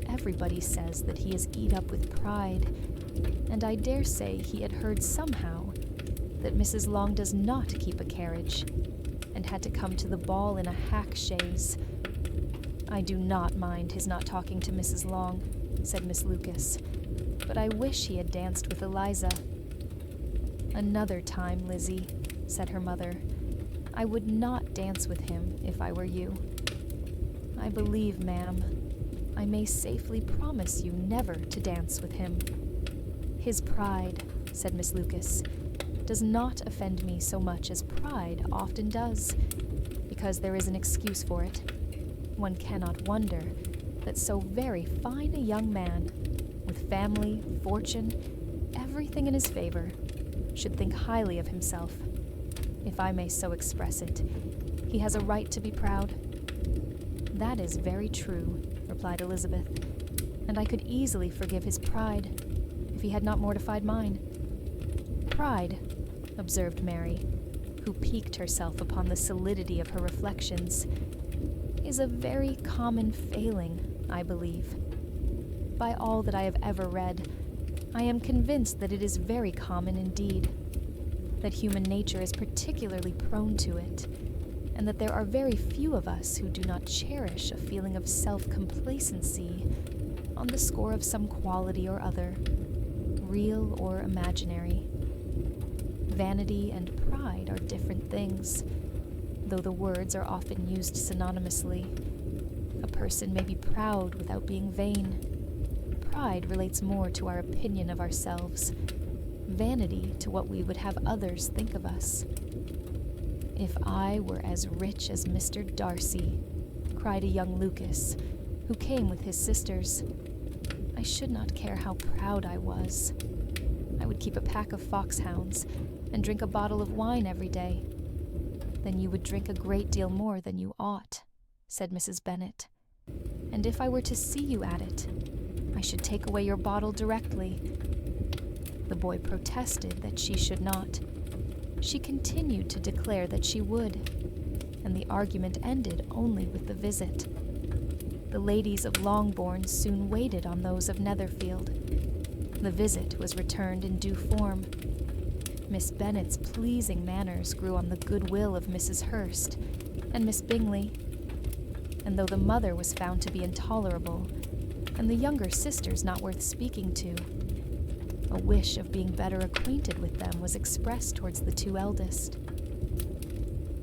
Everybody says that he is eat up with pride, and I dare say he had heard somehow that Mrs. Long does not keep a carriage, and had to come to the ball in a hack chaise. I do not mind his not talking to Mrs. Long, said Miss Lucas, but I wish he had danced with Eliza. Another time, Lizzie, said her mother. I would not dance with him if I were you. I believe, ma'am, I may safely promise you never to dance with him. His pride, said Miss Lucas, does not offend me so much as pride often does, because there is an excuse for it. One cannot wonder that so very fine a young man, with family, fortune, everything in his favor, should think highly of himself. If I may so express it, he has a right to be proud. That is very true, replied Elizabeth, and I could easily forgive his pride, if he had not mortified mine. Pride, observed Mary, who piqued herself upon the solidity of her reflections, is a very common failing, I believe. By all that I have ever read, I am convinced that it is very common indeed, that human nature is particularly prone to it, and that there are very few of us who do not cherish a feeling of self-complacency on the score of some quality or other, real or imaginary. Vanity and pride are different things, though the words are often used synonymously. A person may be proud without being vain. Pride relates more to our opinion of ourselves, vanity to what we would have others think of us. If I were as rich as Mr. Darcy, cried a young Lucas, who came with his sisters, I should not care how proud I was. I would keep a pack of foxhounds and drink a bottle of wine every day. Then you would drink a great deal more than you ought, said Mrs. Bennet. And if I were to see you at it, I should take away your bottle directly. The boy protested that she should not. She continued to declare that she would, and the argument ended only with the visit. The ladies of Longbourn soon waited on those of Netherfield. The visit was returned in due form. Miss Bennet's pleasing manners grew on the goodwill of Mrs. Hurst and Miss Bingley, and though the mother was found to be intolerable, and the younger sisters not worth speaking to, a wish of being better acquainted with them was expressed towards the two eldest.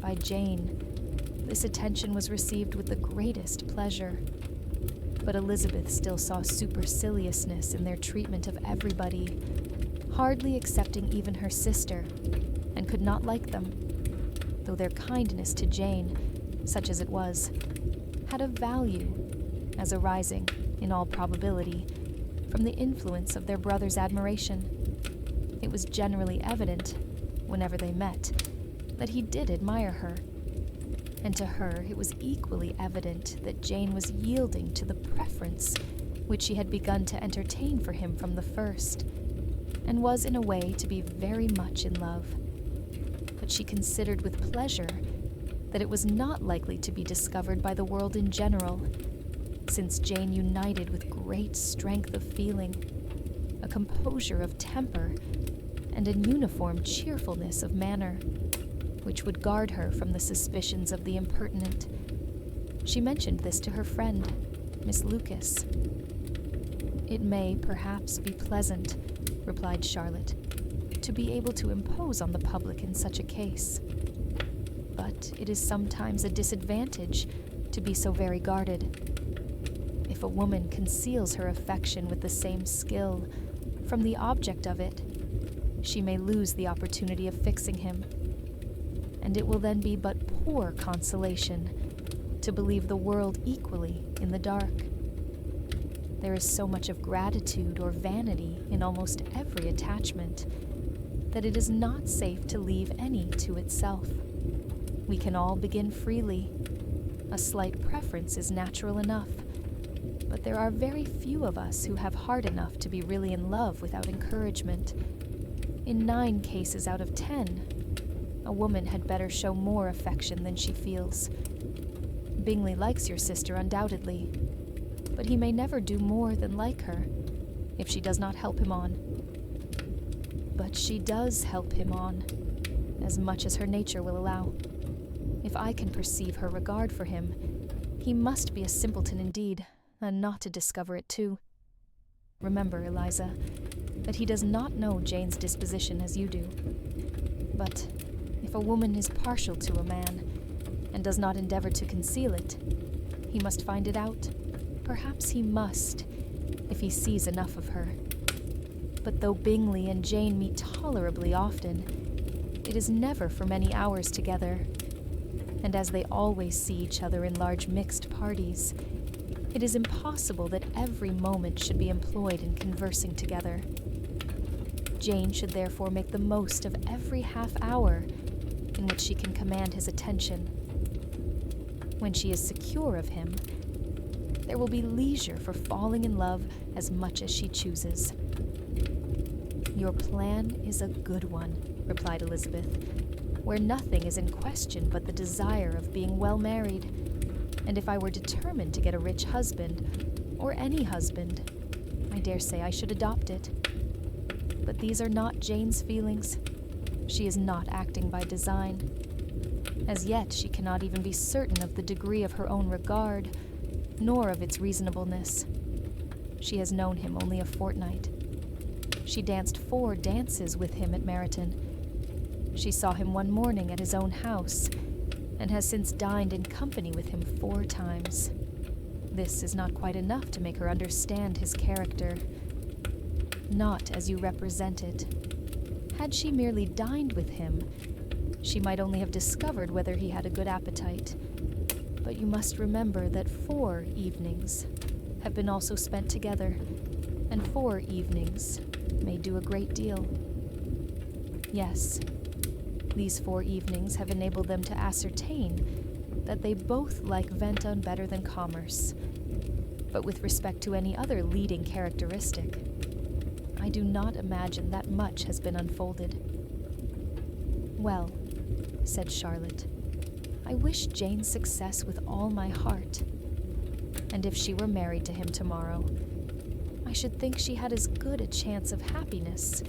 By Jane, this attention was received with the greatest pleasure, but Elizabeth still saw superciliousness in their treatment of everybody, hardly excepting even her sister, and could not like them, though their kindness to Jane, such as it was, had a value, as arising in all probability, from the influence of their brother's admiration. It was generally evident, whenever they met, that he did admire her, and to her it was equally evident that Jane was yielding to the preference which she had begun to entertain for him from the first, and was in a way to be very much in love. But she considered with pleasure that it was not likely to be discovered by the world in general, since Jane united with great strength of feeling, a composure of temper, and an uniform cheerfulness of manner, which would guard her from the suspicions of the impertinent. She mentioned this to her friend, Miss Lucas. "It may, perhaps, be pleasant," replied Charlotte, "to be able to impose on the public in such a case. But it is sometimes a disadvantage to be so very guarded. If a woman conceals her affection with the same skill from the object of it, she may lose the opportunity of fixing him, and it will then be but poor consolation to believe the world equally in the dark. There is so much of gratitude or vanity in almost every attachment that it is not safe to leave any to itself. We can all begin freely. A slight preference is natural enough, but there are very few of us who have heart enough to be really in love without encouragement. In 9 cases out of 10, a woman had better show more affection than she feels. Bingley likes your sister undoubtedly, but he may never do more than like her, if she does not help him on. But she does help him on, as much as her nature will allow. If I can perceive her regard for him, he must be a simpleton indeed, and not to discover it too. Remember, Eliza, that he does not know Jane's disposition as you do. But if a woman is partial to a man, and does not endeavor to conceal it, he must find it out. Perhaps he must, if he sees enough of her. But though Bingley and Jane meet tolerably often, it is never for many hours together, and as they always see each other in large mixed parties, it is impossible that every moment should be employed in conversing together. Jane should therefore make the most of every half-hour in which she can command his attention. When she is secure of him, there will be leisure for falling in love as much as she chooses. "Your plan is a good one," replied Elizabeth, "where nothing is in question but the desire of being well married, and if I were determined to get a rich husband, or any husband, I dare say I should adopt it. But these are not Jane's feelings. She is not acting by design. As yet she cannot even be certain of the degree of her own regard, nor of its reasonableness. She has known him only a fortnight. She danced 4 dances with him at Meryton. She saw him one morning at his own house, and has since dined in company with him 4 times. This is not quite enough to make her understand his character. Not as you represent it. Had she merely dined with him, she might only have discovered whether he had a good appetite. But you must remember that 4 evenings have been also spent together, and 4 evenings may do a great deal. Yes, these 4 evenings have enabled them to ascertain that they both like Venta better than commerce. But with respect to any other leading characteristic, I do not imagine that much has been unfolded. "Well," said Charlotte, "I wish Jane success with all my heart. And if she were married to him tomorrow, I should think she had as good a chance of happiness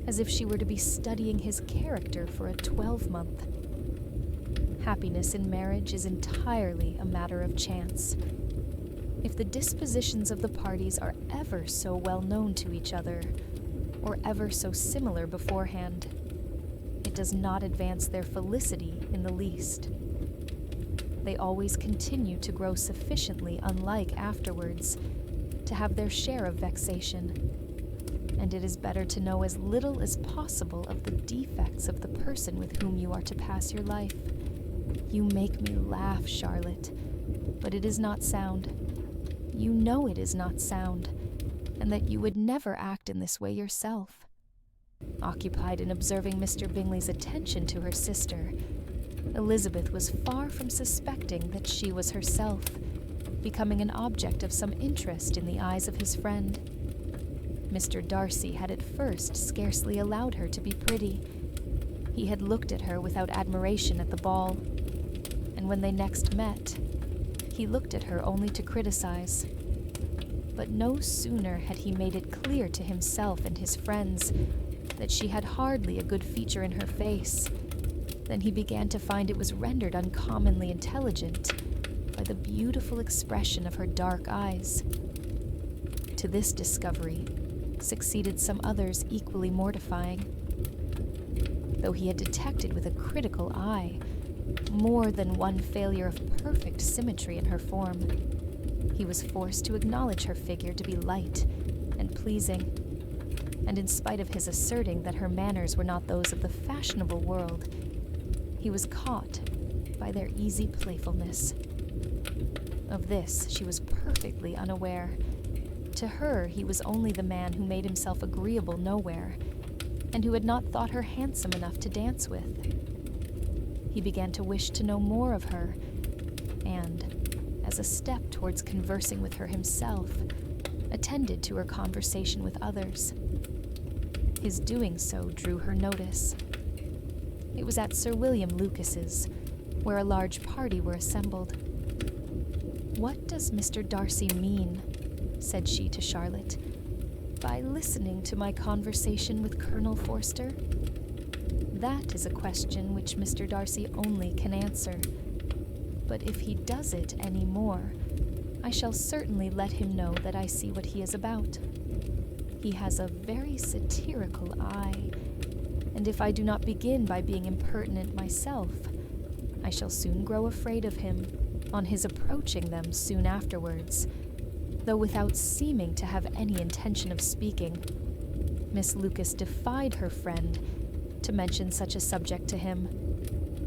as if she were to be studying his character for a 12-month. Happiness in marriage is entirely a matter of chance. If the dispositions of the parties are ever so well known to each other, or ever so similar beforehand, it does not advance their felicity in the least. They always continue to grow sufficiently unlike afterwards to have their share of vexation, and it is better to know as little as possible of the defects of the person with whom you are to pass your life. You make me laugh, Charlotte, but it is not sound. You know it is not sound, and that you would never act in this way yourself. Occupied in observing Mr. Bingley's attention to her sister, Elizabeth was far from suspecting that she was herself becoming an object of some interest in the eyes of his friend. Mr. Darcy had at first scarcely allowed her to be pretty. He had looked at her without admiration at the ball, and when they next met, he looked at her only to criticize. But no sooner had he made it clear to himself and his friends that she had hardly a good feature in her face than he began to find it was rendered uncommonly intelligent by the beautiful expression of her dark eyes. To this discovery succeeded some others equally mortifying. Though he had detected with a critical eye more than one failure of perfect symmetry in her form, he was forced to acknowledge her figure to be light and pleasing, and in spite of his asserting that her manners were not those of the fashionable world, he was caught by their easy playfulness. Of this she was perfectly unaware. To her he was only the man who made himself agreeable nowhere, and who had not thought her handsome enough to dance with. He began to wish to know more of her, and, as a step towards conversing with her himself, attended to her conversation with others. His doing so drew her notice. It was at Sir William Lucas's, where a large party were assembled. "What does Mr. Darcy mean," said she to Charlotte, "by listening to my conversation with Colonel Forster? That is a question which Mr. Darcy only can answer. But if he does it any more, I shall certainly let him know that I see what he is about. He has a very satirical eye, and if I do not begin by being impertinent myself, I shall soon grow afraid of him, on his approaching them soon afterwards, though without seeming to have any intention of speaking." Miss Lucas defied her friend to mention such a subject to him,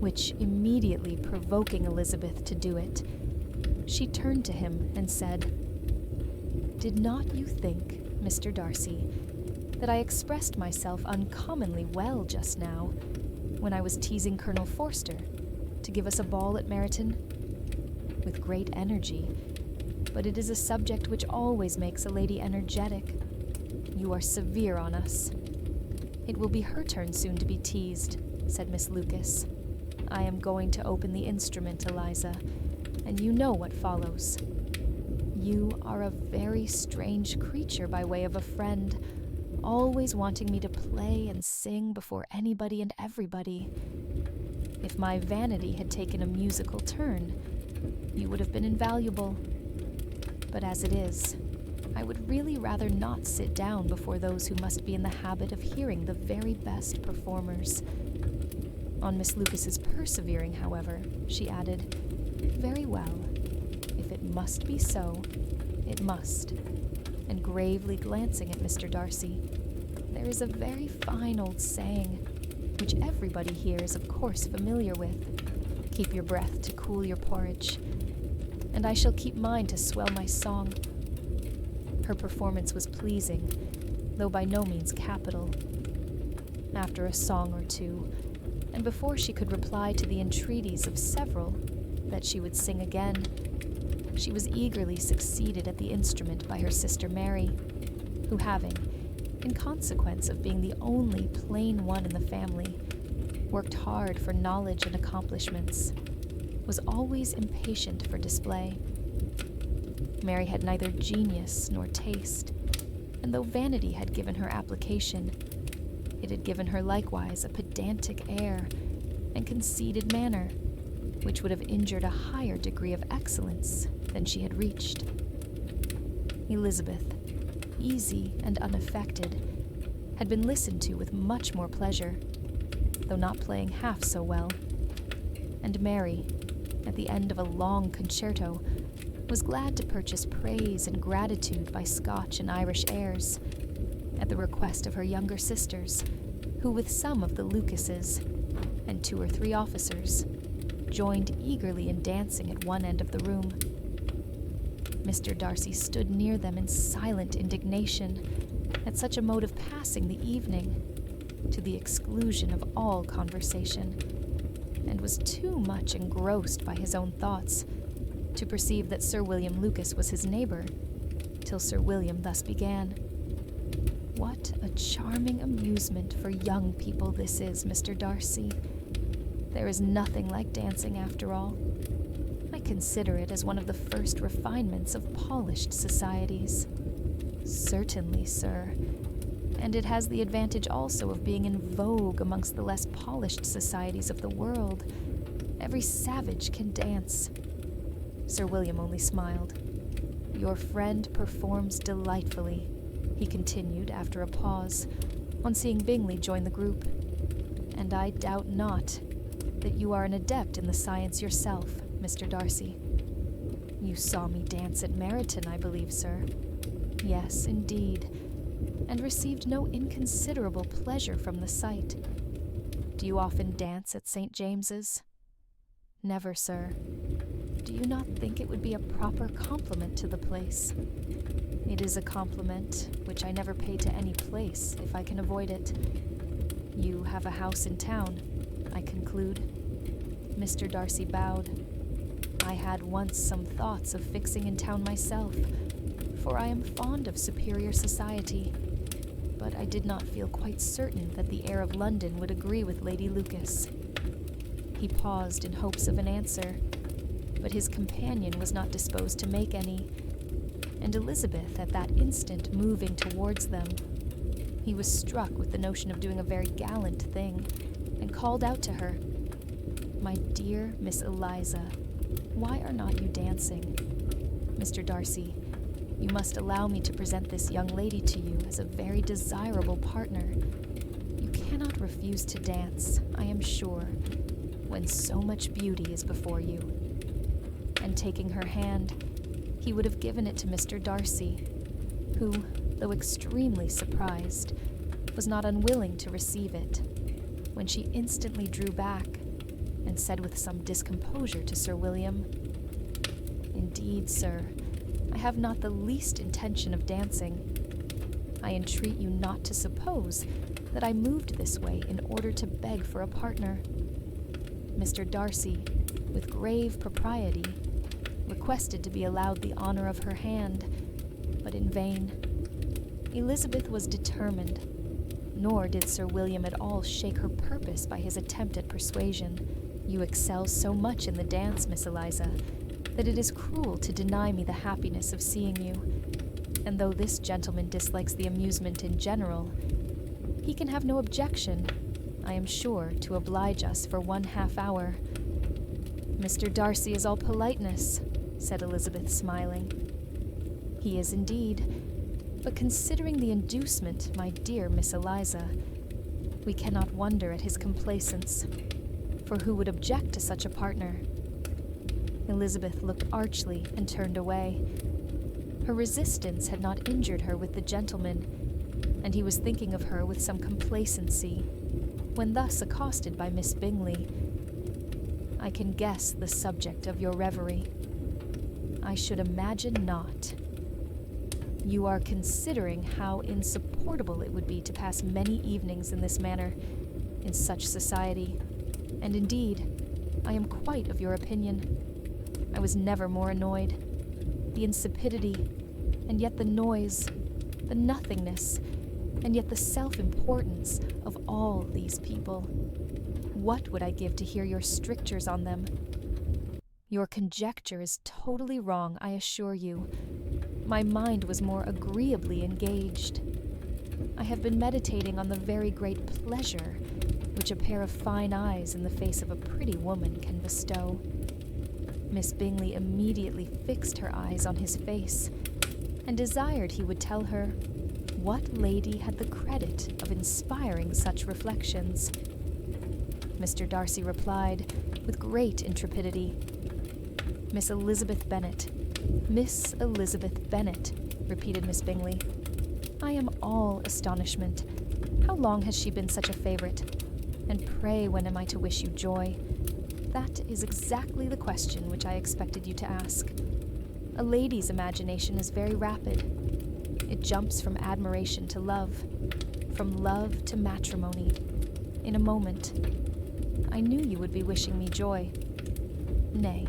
which immediately provoking Elizabeth to do it, she turned to him and said, "Did not you think, Mr. Darcy, that I expressed myself uncommonly well just now, when I was teasing Colonel Forster to give us a ball at Meryton? With great energy, but it is a subject which always makes a lady energetic. You are severe on us." "It will be her turn soon to be teased," said Miss Lucas. "I am going to open the instrument, Eliza, and you know what follows. You are a very strange creature by way of a friend, always wanting me to play and sing before anybody and everybody. If my vanity had taken a musical turn, you would have been invaluable. But as it is, I would really rather not sit down before those who must be in the habit of hearing the very best performers." On Miss Lucas's persevering, however, she added, "Very well. If it must be so, it must," and gravely glancing at Mr. Darcy, "There is a very fine old saying, which everybody here is of course familiar with, 'Keep your breath to cool your porridge,' and I shall keep mine to swell my song." Her performance was pleasing, though by no means capital. After a song or two, and before she could reply to the entreaties of several that she would sing again, she was eagerly succeeded at the instrument by her sister Mary, who having, in consequence of being the only plain one in the family, worked hard for knowledge and accomplishments, was always impatient for display. Mary had neither genius nor taste, and though vanity had given her application, it had given her likewise a pedantic air and conceited manner, which would have injured a higher degree of excellence than she had reached. Elizabeth, easy and unaffected, had been listened to with much more pleasure, though not playing half so well, and Mary, at the end of a long concerto, was glad to purchase praise and gratitude by Scotch and Irish airs, at the request of her younger sisters, who with some of the Lucases, and 2 or 3 officers, joined eagerly in dancing at one end of the room. Mr. Darcy stood near them in silent indignation at such a mode of passing the evening, to the exclusion of all conversation, and was too much engrossed by his own thoughts to perceive that Sir William Lucas was his neighbor, till Sir William thus began. "What a charming amusement for young people this is, Mr. Darcy. There is nothing like dancing after all. I consider it as one of the first refinements of polished societies." "Certainly, sir. And it has the advantage also of being in vogue amongst the less polished societies of the world. Every savage can dance." Sir William only smiled. "Your friend performs delightfully," he continued after a pause, on seeing Bingley join the group. "And I doubt not that you are an adept in the science yourself, Mr. Darcy." "You saw me dance at Meryton, I believe, sir." "Yes, indeed, and received no inconsiderable pleasure from the sight. Do you often dance at St. James's?" "Never, sir." "Do you not think it would be a proper compliment to the place?" "It is a compliment which I never pay to any place, if I can avoid it." "You have a house in town, I conclude?" Mr. Darcy bowed. "I had once some thoughts of fixing in town myself, for I am fond of superior society, but I did not feel quite certain that the air of London would agree with Lady Lucas." He paused in hopes of an answer, but his companion was not disposed to make any, and Elizabeth at that instant moving towards them. He was struck with the notion of doing a very gallant thing, and called out to her, "My dear Miss Eliza, why are not you dancing? Mr. Darcy, you must allow me to present this young lady to you as a very desirable partner. You cannot refuse to dance, I am sure, when so much beauty is before you." And taking her hand, he would have given it to Mr. Darcy, who, though extremely surprised, was not unwilling to receive it, when she instantly drew back, and said with some discomposure to Sir William, "Indeed, sir, I have not the least intention of dancing. I entreat you not to suppose that I moved this way in order to beg for a partner." Mr. Darcy, with grave propriety, requested to be allowed the honor of her hand, but in vain. Elizabeth was determined, nor did Sir William at all shake her purpose by his attempt at persuasion. "You excel so much in the dance, Miss Eliza, that it is cruel to deny me the happiness of seeing you, and though this gentleman dislikes the amusement in general, he can have no objection, I am sure, to oblige us for 1/2 hour." "Mr. Darcy is all politeness," said Elizabeth, smiling. "He is indeed, but considering the inducement, my dear Miss Eliza, we cannot wonder at his complaisance, for who would object to such a partner?" Elizabeth looked archly and turned away. Her resistance had not injured her with the gentleman, and he was thinking of her with some complacency, when thus accosted by Miss Bingley. "I can guess the subject of your reverie." "I should imagine not. You are considering how insupportable it would be to pass many evenings in this manner, in such society, and indeed, I am quite of your opinion. I was never more annoyed. The insipidity, and yet the noise, the nothingness, and yet the self-importance of all these people. What would I give to hear your strictures on them? Your conjecture is totally wrong, I assure you. My mind was more agreeably engaged. I have been meditating on the very great pleasure which a pair of fine eyes in the face of a pretty woman can bestow." Miss Bingley immediately fixed her eyes on his face, and desired he would tell her what lady had the credit of inspiring such reflections. Mr. Darcy replied, with great intrepidity, "Miss Elizabeth Bennet." "Miss Elizabeth Bennet," repeated Miss Bingley. "I am all astonishment. How long has she been such a favourite? And pray when am I to wish you joy? That is exactly the question which I expected you to ask." A lady's imagination is very rapid. It jumps from admiration to love, from love to matrimony, in a moment. I knew you would be wishing me joy. Nay,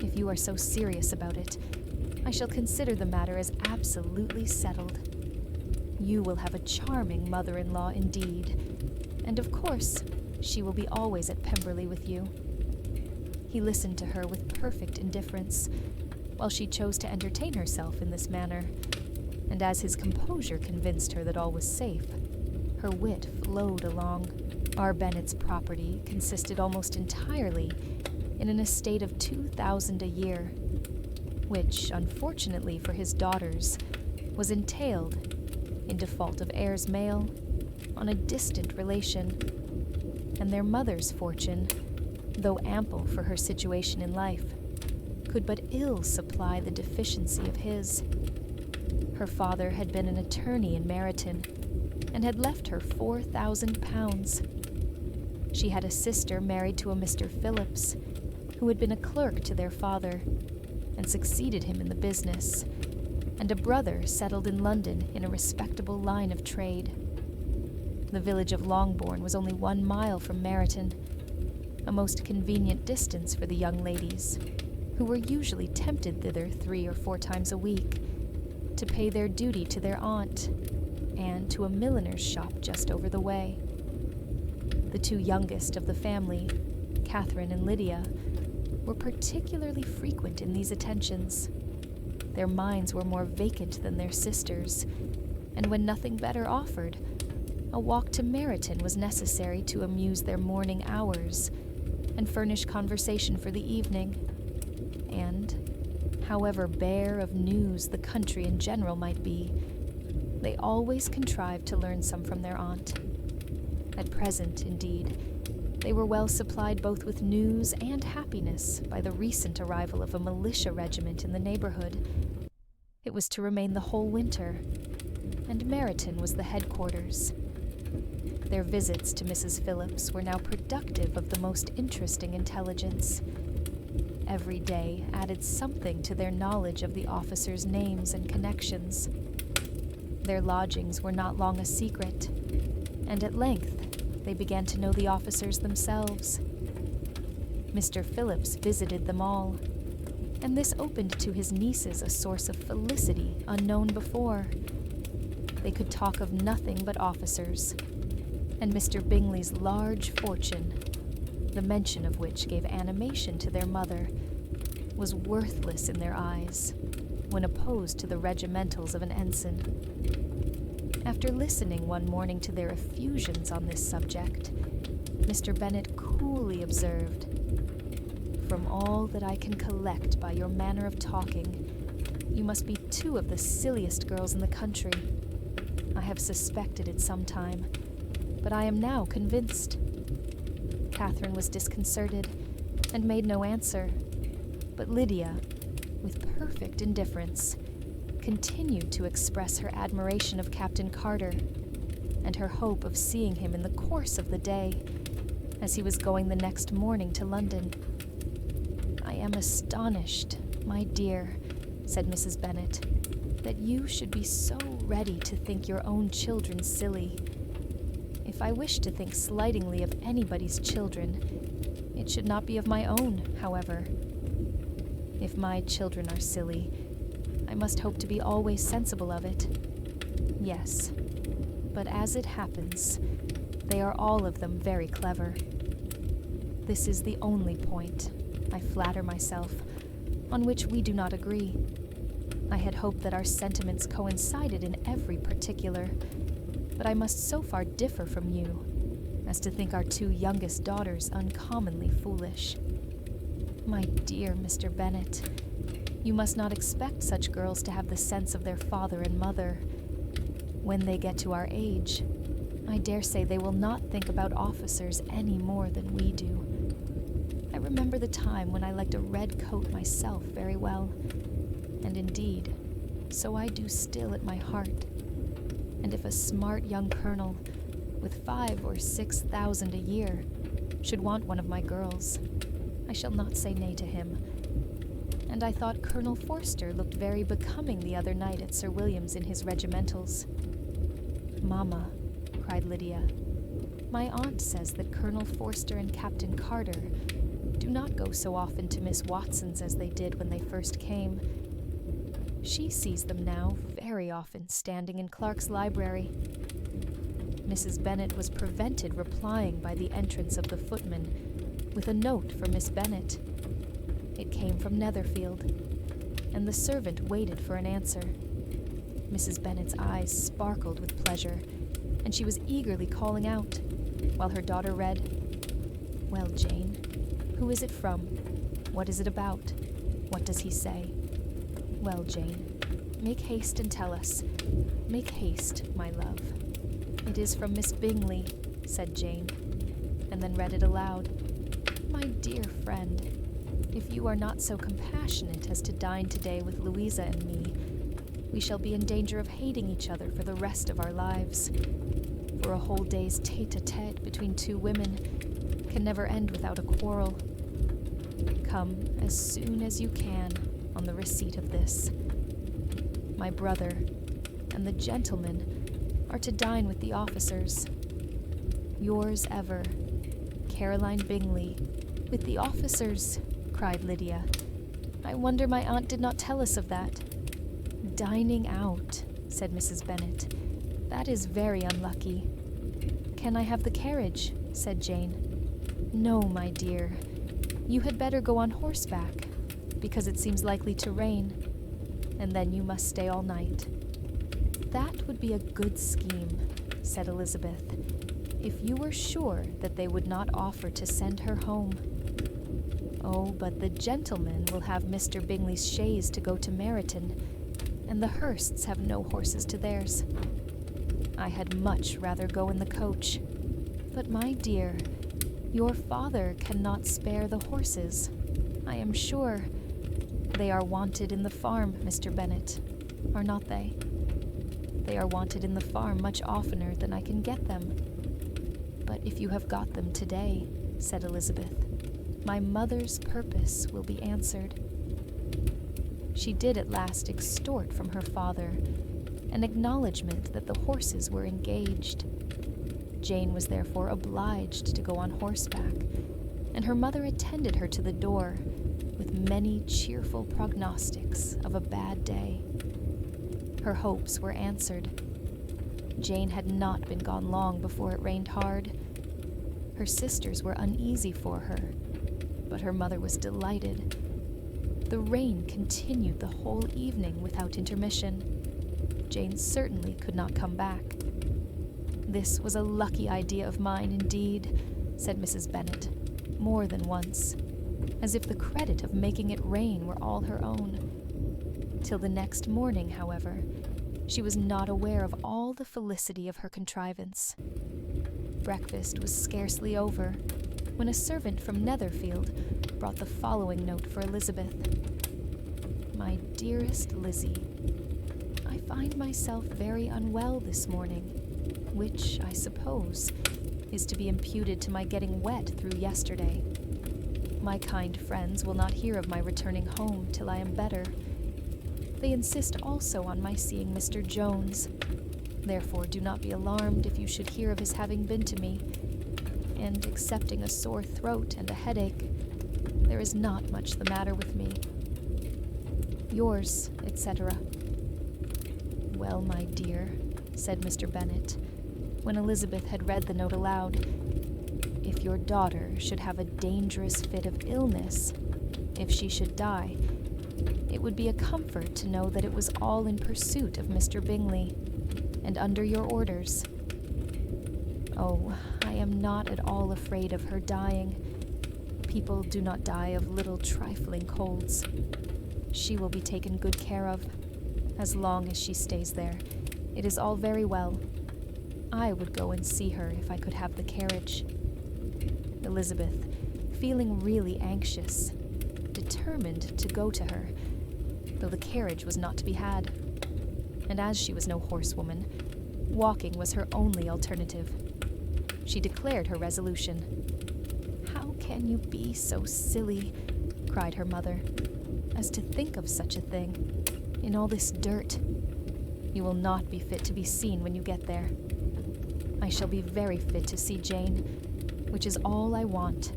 if you are so serious about it, I shall consider the matter as absolutely settled. You will have a charming mother-in-law indeed, and of course, she will be always at Pemberley with you. He listened to her with perfect indifference, while she chose to entertain herself in this manner, and as his composure convinced her that all was safe, her wit flowed along. Our Bennet's property consisted almost entirely in an estate of 2,000 a year, which, unfortunately for his daughters, was entailed, in default of heirs male, on a distant relation, and their mother's fortune, though ample for her situation in life, could but ill supply the deficiency of his. Her father had been an attorney in Meryton, and had left her £4,000. She had a sister married to a Mr. Phillips, who had been a clerk to their father, and succeeded him in the business, and a brother settled in London in a respectable line of trade. The village of Longbourn was only 1 mile from Meryton, a most convenient distance for the young ladies, who were usually tempted thither 3 or 4 times a week, to pay their duty to their aunt, and to a milliner's shop just over the way. The 2 youngest of the family, Catherine and Lydia, were particularly frequent in these attentions. Their minds were more vacant than their sisters', and when nothing better offered, a walk to Meryton was necessary to amuse their morning hours and furnish conversation for the evening. And, however bare of news the country in general might be, they always contrived to learn some from their aunt. At present, indeed, they were well supplied both with news and happiness by the recent arrival of a militia regiment in the neighborhood. It was to remain the whole winter, and Meryton was the headquarters. Their visits to Mrs. Phillips were now productive of the most interesting intelligence. Every day added something to their knowledge of the officers' names and connections. Their lodgings were not long a secret, and at length they began to know the officers themselves. Mr. Phillips visited them all, and this opened to his nieces a source of felicity unknown before. They could talk of nothing but officers, and Mr. Bingley's large fortune, the mention of which gave animation to their mother, was worthless in their eyes when opposed to the regimentals of an ensign. After listening one morning to their effusions on this subject, Mr. Bennet coolly observed, "From all that I can collect by your manner of talking, you must be 2 of the silliest girls in the country. I have suspected it some time, but I am now convinced." Catherine was disconcerted, and made no answer, but Lydia, with perfect indifference, continued to express her admiration of Captain Carter, and her hope of seeing him in the course of the day, as he was going the next morning to London. "I am astonished, my dear," said Mrs. Bennet, "that you should be so ready to think your own children silly. If I wish to think slightingly of anybody's children, it should not be of my own, however. If my children are silly, I must hope to be always sensible of it. Yes, but as it happens, they are all of them very clever. This is the only point, I flatter myself, on which we do not agree. I had hoped that our sentiments coincided in every particular, but I must so far differ from you as to think our 2 youngest daughters uncommonly foolish. My dear Mr. Bennet, you must not expect such girls to have the sense of their father and mother. When they get to our age, I dare say they will not think about officers any more than we do. I remember the time when I liked a red coat myself very well, and indeed, so I do still at my heart. And if a smart young colonel, with 5,000 or 6,000 a year, should want one of my girls, I shall not say nay to him. and I thought Colonel Forster looked very becoming the other night at Sir William's in his regimentals." "Mamma," cried Lydia, "my aunt says that Colonel Forster and Captain Carter do not go so often to Miss Watson's as they did when they first came. She sees them now very often standing in Clark's library." Mrs. Bennet was prevented replying by the entrance of the footman with a note for Miss Bennet. It came from Netherfield, and the servant waited for an answer. Mrs. Bennet's eyes sparkled with pleasure, and she was eagerly calling out, while her daughter read, "Well, Jane, who is it from? What is it about? What does he say? Well, Jane, make haste and tell us. Make haste, my love." "It is from Miss Bingley," said Jane, and then read it aloud. "My dear friend, if you are not so compassionate as to dine today with Louisa and me, we shall be in danger of hating each other for the rest of our lives. For a whole day's tete-a-tete between two women can never end without a quarrel. Come as soon as you can on the receipt of this. My brother and the gentleman are to dine with the officers. Yours ever, Caroline Bingley." "With the officers?" cried Lydia. "I wonder my aunt did not tell us of that." "Dining out," said Mrs. Bennet. "That is very unlucky." "Can I have the carriage?" said Jane. "No, my dear. You had better go on horseback, because it seems likely to rain, and then you must stay all night." "That would be a good scheme," said Elizabeth, "if you were sure that they would not offer to send her home." "Oh, but the gentlemen will have Mr. Bingley's chaise to go to Meryton, and the Hursts have no horses to theirs. I had much rather go in the coach. But, my dear, your father cannot spare the horses, I am sure. They are wanted in the farm, Mr. Bennet, are not they? They are wanted in the farm much oftener than I can get them." "But if you have got them today," said Elizabeth, "my mother's purpose will be answered." She did at last extort from her father an acknowledgment that the horses were engaged. Jane was therefore obliged to go on horseback, and her mother attended her to the door with many cheerful prognostics of a bad day. Her hopes were answered. Jane had not been gone long before it rained hard. Her sisters were uneasy for her, but her mother was delighted. The rain continued the whole evening without intermission. Jane certainly could not come back. "This was a lucky idea of mine, indeed," said Mrs. Bennet, more than once, as if the credit of making it rain were all her own. Till the next morning, however, she was not aware of all the felicity of her contrivance. Breakfast was scarcely over, when a servant from Netherfield brought the following note for Elizabeth. "My dearest Lizzie, I find myself very unwell this morning, which, I suppose, is to be imputed to my getting wet through yesterday. My kind friends will not hear of my returning home till I am better. They insist also on my seeing Mr. Jones. Therefore do not be alarmed if you should hear of his having been to me, and excepting a sore throat and a headache, there is not much the matter with me. Yours, etc." "Well, my dear," said Mr. Bennet, when Elizabeth had read the note aloud, "if your daughter should have a dangerous fit of illness, if she should die, it would be a comfort to know that it was all in pursuit of Mr. Bingley, and under your orders. Oh, I am not at all afraid of her dying. People do not die of little trifling colds. She will be taken good care of, as long as she stays there. It is all very well. I would go and see her if I could have the carriage." Elizabeth, feeling really anxious, determined to go to her, though the carriage was not to be had, and as she was no horsewoman, walking was her only alternative. She declared her resolution. "How can you be so silly?" cried her mother. "A as to think of such a thing, in all this dirt. You will not be fit to be seen when you get there. I shall be very fit to see Jane, which is all I want.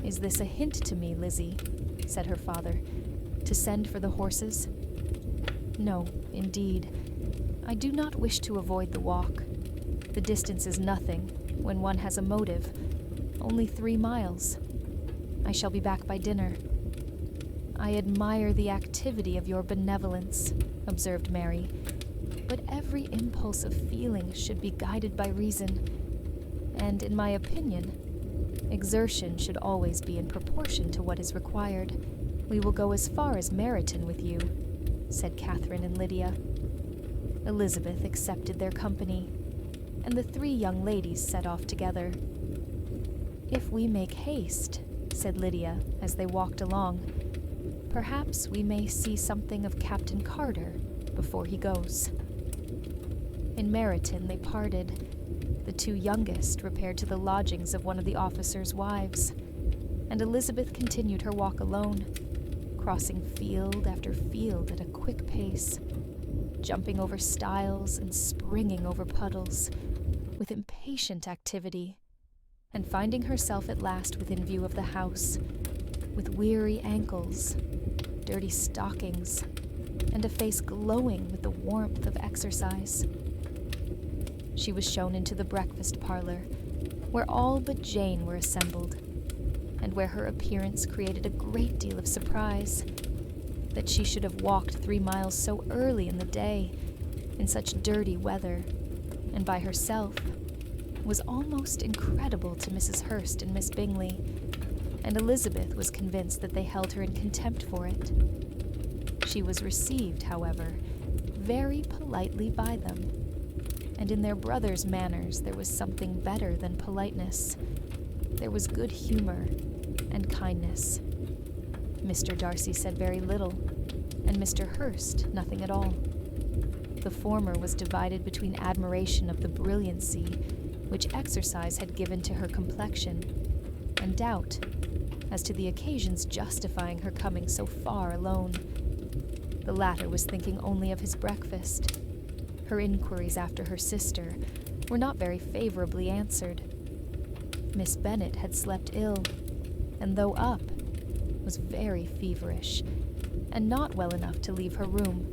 Is this a hint to me, Lizzie, said her father, to send for the horses? No, indeed. I do not wish to avoid the walk. The distance is nothing when one has a motive, only 3 miles. I shall be back by dinner. I admire the activity of your benevolence, observed Mary, but every impulse of feeling should be guided by reason, and, in my opinion, exertion should always be in proportion to what is required. We will go as far as Meryton with you, said Catherine and Lydia. Elizabeth accepted their company, and the 3 young ladies set off together. If we make haste, said Lydia as they walked along, perhaps we may see something of Captain Carter before he goes. In Meryton they parted. The 2 youngest repaired to the lodgings of one of the officers' wives, and Elizabeth continued her walk alone, crossing field after field at a quick pace, jumping over stiles and springing over puddles, with impatient activity, and finding herself at last within view of the house, with weary ankles, dirty stockings, and a face glowing with the warmth of exercise. She was shown into the breakfast parlor, where all but Jane were assembled, and where her appearance created a great deal of surprise. That she should have walked 3 miles so early in the day, in such dirty weather, and by herself, was almost incredible to Mrs. Hurst and Miss Bingley, and Elizabeth was convinced that they held her in contempt for it. She was received, however, very politely by them, and in their brother's manners there was something better than politeness. There was good humor and kindness. Mr. Darcy said very little, and Mr. Hurst nothing at all. The former was divided between admiration of the brilliancy which exercise had given to her complexion, and doubt as to the occasions justifying her coming so far alone. The latter was thinking only of his breakfast. Her inquiries after her sister were not very favorably answered. Miss Bennet had slept ill, and though up, was very feverish, and not well enough to leave her room.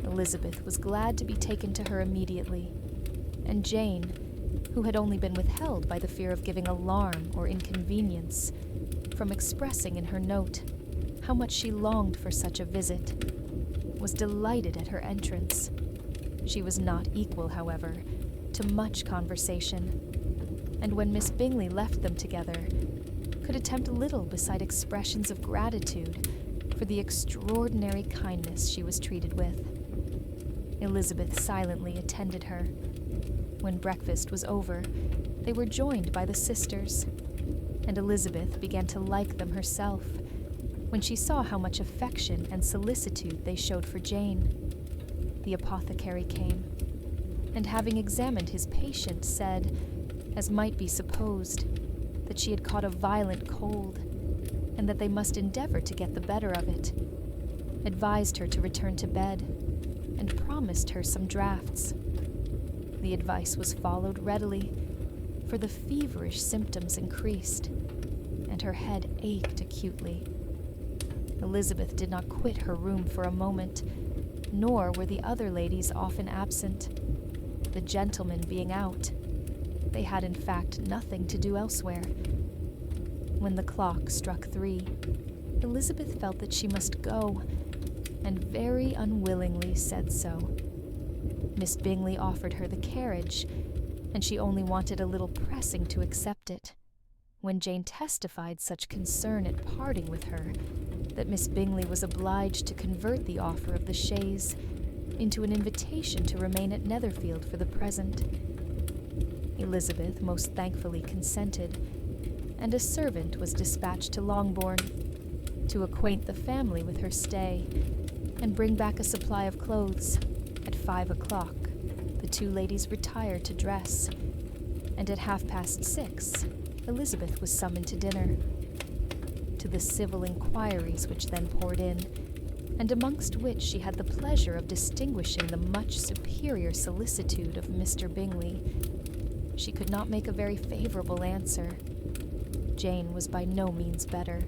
Elizabeth was glad to be taken to her immediately, and Jane, who had only been withheld by the fear of giving alarm or inconvenience, from expressing in her note how much she longed for such a visit, was delighted at her entrance. She was not equal, however, to much conversation, and when Miss Bingley left them together, could attempt little beside expressions of gratitude for the extraordinary kindness she was treated with. Elizabeth silently attended her. When breakfast was over, they were joined by the sisters, and Elizabeth began to like them herself when she saw how much affection and solicitude they showed for Jane. The apothecary came, and having examined his patient, said, as might be supposed, that she had caught a violent cold, and that they must endeavor to get the better of it, advised her to return to bed, and promised her some draughts. The advice was followed readily, for the feverish symptoms increased, and her head ached acutely. Elizabeth did not quit her room for a moment, nor were the other ladies often absent, the gentlemen being out. They had in fact nothing to do elsewhere. When the clock struck 3, Elizabeth felt that she must go, and very unwillingly said so. Miss Bingley offered her the carriage, and she only wanted a little pressing to accept it, when Jane testified such concern at parting with her that Miss Bingley was obliged to convert the offer of the chaise into an invitation to remain at Netherfield for the present. Elizabeth most thankfully consented, and a servant was dispatched to Longbourn to acquaint the family with her stay and bring back a supply of clothes. At 5 o'clock, the 2 ladies retired to dress, and at 6:30, Elizabeth was summoned to dinner. to the civil inquiries which then poured in, and amongst which she had the pleasure of distinguishing the much superior solicitude of Mr. Bingley, she could not make a very favorable answer. Jane was by no means better.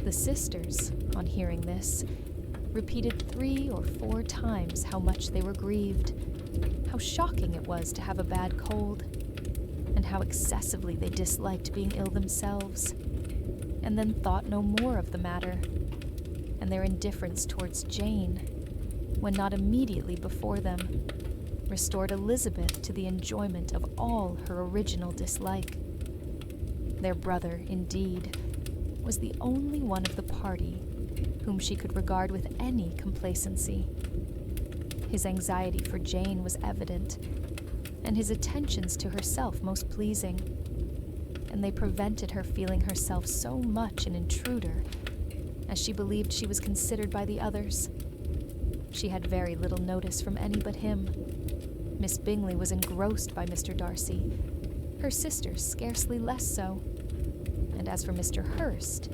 The sisters, on hearing this, repeated 3 or 4 times how much they were grieved, how shocking it was to have a bad cold, and how excessively they disliked being ill themselves, and then thought no more of the matter, and their indifference towards Jane, when not immediately before them, restored Elizabeth to the enjoyment of all her original dislike. Their brother, indeed, was the only one of the party whom she could regard with any complacency. His anxiety for Jane was evident, and his attentions to herself most pleasing, and they prevented her feeling herself so much an intruder, as she believed she was considered by the others. She had very little notice from any but him. Miss Bingley was engrossed by Mr. Darcy, her sisters scarcely less so, and as for Mr. Hurst,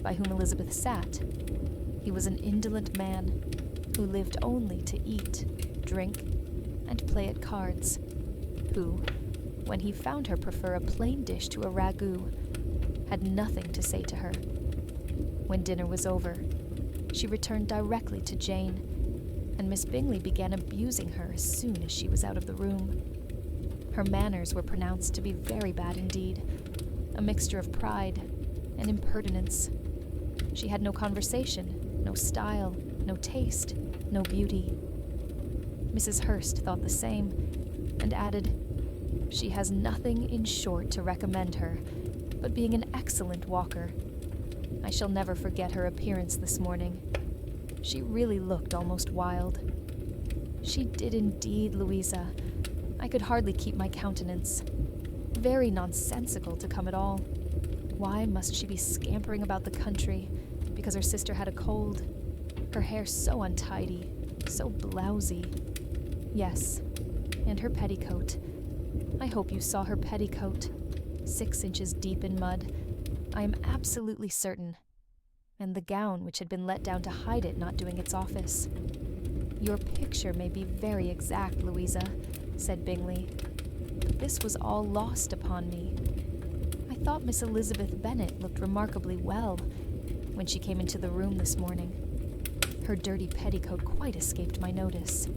by whom Elizabeth sat, he was an indolent man who lived only to eat, drink, and play at cards, who, when he found her prefer a plain dish to a ragout, had nothing to say to her. When dinner was over, she returned directly to Jane, and Miss Bingley began abusing her as soon as she was out of the room. Her manners were pronounced to be very bad indeed, a mixture of pride and impertinence. She had no conversation, no style, no taste, no beauty. Mrs. Hurst thought the same, and added, "She has nothing, in short, to recommend her, but being an excellent walker. I shall never forget her appearance this morning. She really looked almost wild." "She did indeed, Louisa. I could hardly keep my countenance. Very nonsensical to come at all. Why must she be scampering about the country because her sister had a cold? Her hair so untidy, so blousy. Yes, and her petticoat. I hope you saw her petticoat. 6 inches deep in mud, I am absolutely certain. And the gown which had been let down to hide it not doing its office. Your picture may be very exact, Louisa," said Bingley, "but this was all lost upon me. I thought Miss Elizabeth Bennet looked remarkably well when she came into the room this morning. Her dirty petticoat quite escaped my notice."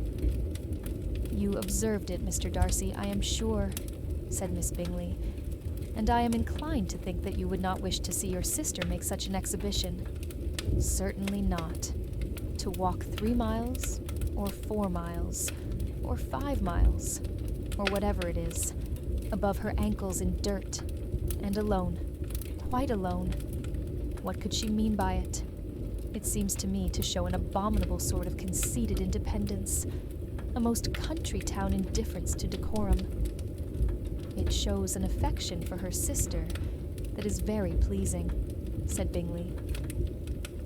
"You observed it, Mr. Darcy, I am sure," said Miss Bingley, "and I am inclined to think that you would not wish to see your sister make such an exhibition." "Certainly not. To walk 3 miles, or 4 miles, or 5 miles, or whatever it is, above her ankles in dirt, and alone, quite alone. What could she mean by it? It seems to me to show an abominable sort of conceited independence, a most country town indifference to decorum. It shows an affection for her sister that is very pleasing," said Bingley.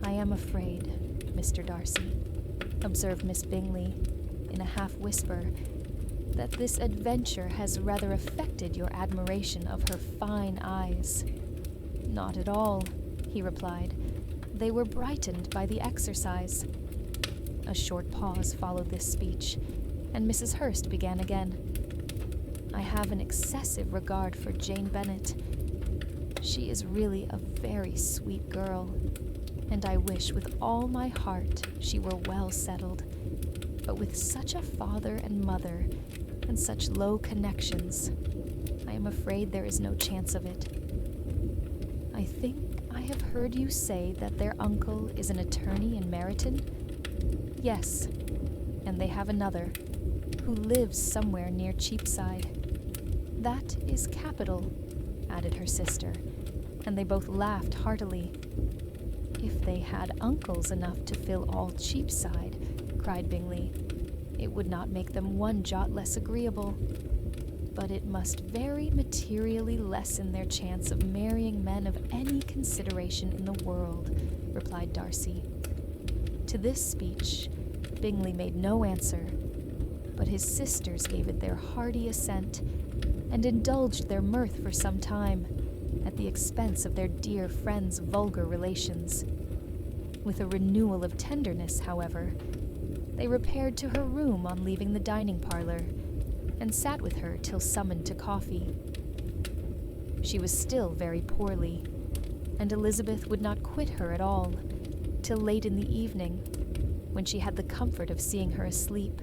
"I am afraid, Mr. Darcy," observed Miss Bingley, in a half-whisper, "that this adventure has rather affected your admiration of her fine eyes." "Not at all," he replied. "They were brightened by the exercise." A short pause followed this speech, and Mrs. Hurst began again. "I have an excessive regard for Jane Bennet. She is really a very sweet girl, and I wish with all my heart she were well settled. But with such a father and mother, and such low connections, I am afraid there is no chance of it. I think I have heard you say that their uncle is an attorney in Meryton?" "Yes, and they have another, who lives somewhere near Cheapside." "That is capital," added her sister, and they both laughed heartily. "If they had uncles enough to fill all Cheapside," cried Bingley, "it would not make them one jot less agreeable. But it must very materially lessen their chance of marrying men of any consideration in the world," replied Darcy. To this speech, Bingley made no answer, but his sisters gave it their hearty assent, and indulged their mirth for some time, at the expense of their dear friend's vulgar relations. With a renewal of tenderness, however, they repaired to her room on leaving the dining parlor, and sat with her till summoned to coffee. She was still very poorly, and Elizabeth would not quit her at all, till late in the evening, when she had the comfort of seeing her asleep,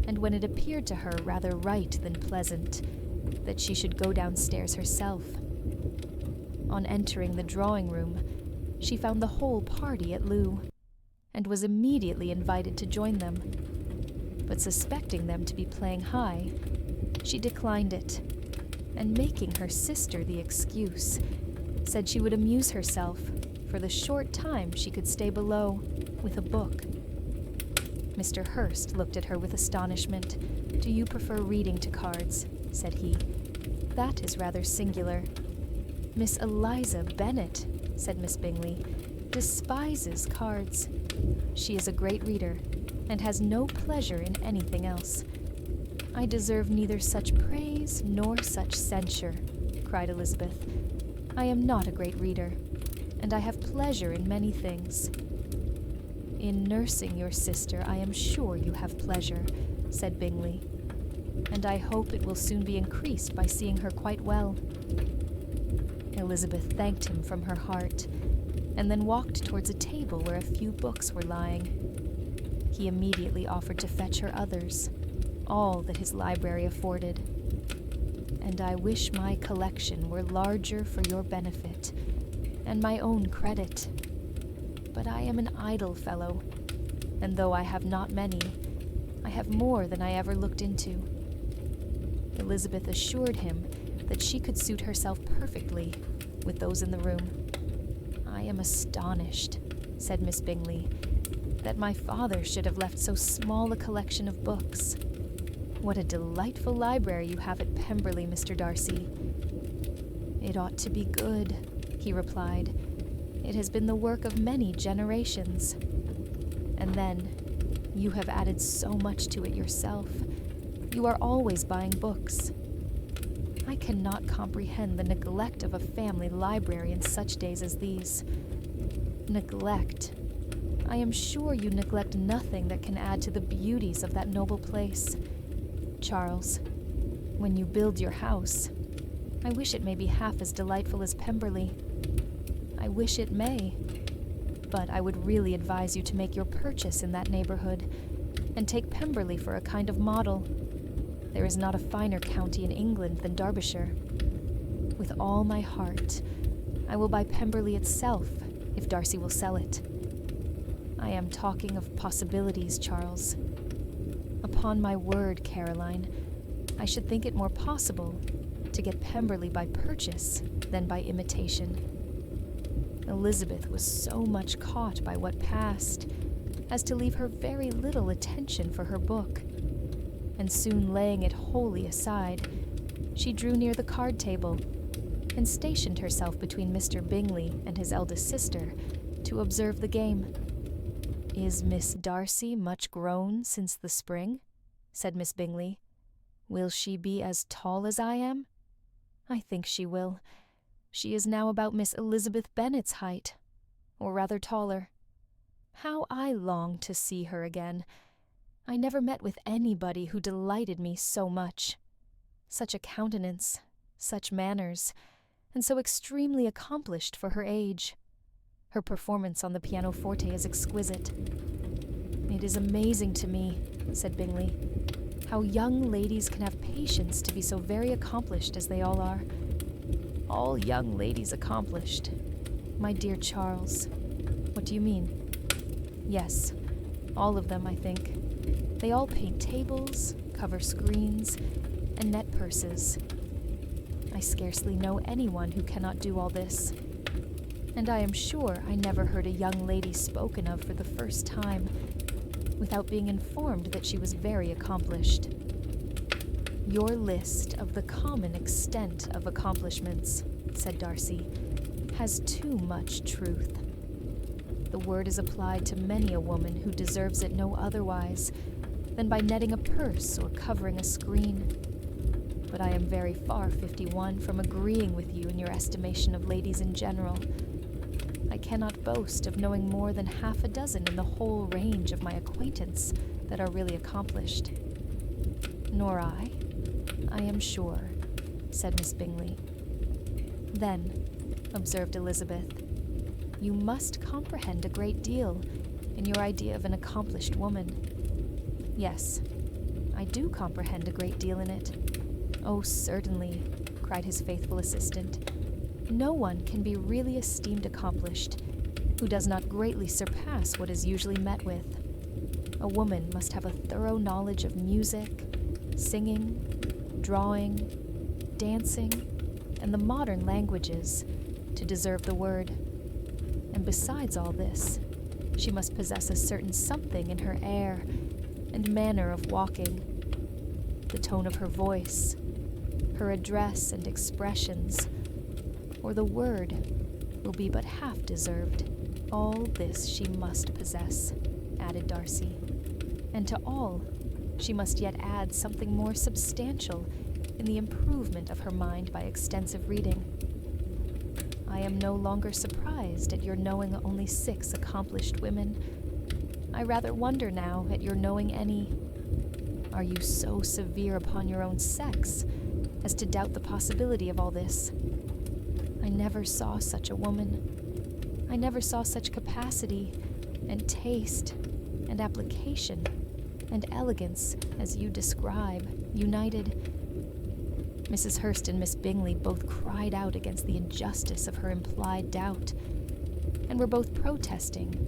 and when it appeared to her rather right than pleasant that she should go downstairs herself. On entering the drawing-room, she found the whole party at loo, and was immediately invited to join them. But suspecting them to be playing high, she declined it, and making her sister the excuse, said she would amuse herself, for the short time she could stay below, with a book. Mr. Hurst looked at her with astonishment. "Do you prefer reading to cards?" said he. "That is rather singular." "Miss Eliza Bennet," said Miss Bingley, "despises cards. She is a great reader, and has no pleasure in anything else." "I deserve neither such praise nor such censure," cried Elizabeth. "I am not a great reader, and I have pleasure in many things." "In nursing your sister, I am sure you have pleasure," said Bingley, "and I hope it will soon be increased by seeing her quite well." Elizabeth thanked him from her heart, and then walked towards a table where a few books were lying. He immediately offered to fetch her others, all that his library afforded. "And I wish my collection were larger for your benefit, and my own credit. But I am an idle fellow, and though I have not many, I have more than I ever looked into." Elizabeth assured him that she could suit herself perfectly with those in the room. "I am astonished," said Miss Bingley, "that my father should have left so small a collection of books. What a delightful library you have at Pemberley, Mr. Darcy." "It ought to be good," he replied. "It has been the work of many generations. And then, you have added so much to it yourself. You are always buying books. I cannot comprehend the neglect of a family library in such days as these. Neglect. I am sure you neglect nothing that can add to the beauties of that noble place. Charles, when you build your house, I wish it may be half as delightful as Pemberley. I wish it may, but I would really advise you to make your purchase in that neighborhood, and take Pemberley for a kind of model. There is not a finer county in England than Derbyshire. With all my heart, I will buy Pemberley itself, if Darcy will sell it. I am talking of possibilities, Charles. Upon my word, Caroline, I should think it more possible to get Pemberley by purchase than by imitation." Elizabeth was so much caught by what passed as to leave her very little attention for her book, and soon laying it wholly aside, she drew near the card table and stationed herself between Mr. Bingley and his eldest sister to observe the game. "Is Miss Darcy much grown since the spring?" said Miss Bingley. "Will she be as tall as I am?" "I think she will. She is now about Miss Elizabeth Bennet's height, or rather taller. How I long to see her again. I never met with anybody who delighted me so much. Such a countenance, such manners, and so extremely accomplished for her age. Her performance on the pianoforte is exquisite." "It is amazing to me," said Bingley, "how young ladies can have patience to be so very accomplished as they all are." "All young ladies accomplished." "My dear Charles, what do you mean?" "Yes, all of them, I think. They all paint tables, cover screens, and net purses. I scarcely know anyone who cannot do all this. And I am sure I never heard a young lady spoken of for the first time without being informed that she was very accomplished." "Your list of the common extent of accomplishments," said Darcy, "has too much truth. The word is applied to many a woman who deserves it no otherwise than by netting a purse or covering a screen. but I am very far, 51, from agreeing with you in your estimation of ladies in general. I cannot boast of knowing more than half a dozen in the whole range of my acquaintance that are really accomplished. Nor I am sure, said Miss Bingley. Then, observed Elizabeth, you must comprehend a great deal in your idea of an accomplished woman. Yes, I do comprehend a great deal in it. Oh, certainly, cried his faithful assistant. No one can be really esteemed accomplished who does not greatly surpass what is usually met with. A woman must have a thorough knowledge of music, singing, drawing, dancing, and the modern languages to deserve the word. And besides all this, she must possess a certain something in her air and manner of walking, the tone of her voice, her address and expressions, or the word will be but half deserved. All this she must possess, added Darcy, and to all she must yet add something more substantial in the improvement of her mind by extensive reading. I am no longer surprised at your knowing only 6 accomplished women. I rather wonder now at your knowing any. Are you so severe upon your own sex as to doubt the possibility of all this? I never saw such a woman. I never saw such capacity and taste and application and elegance as you describe, united. Mrs. Hurst and Miss Bingley both cried out against the injustice of her implied doubt, and were both protesting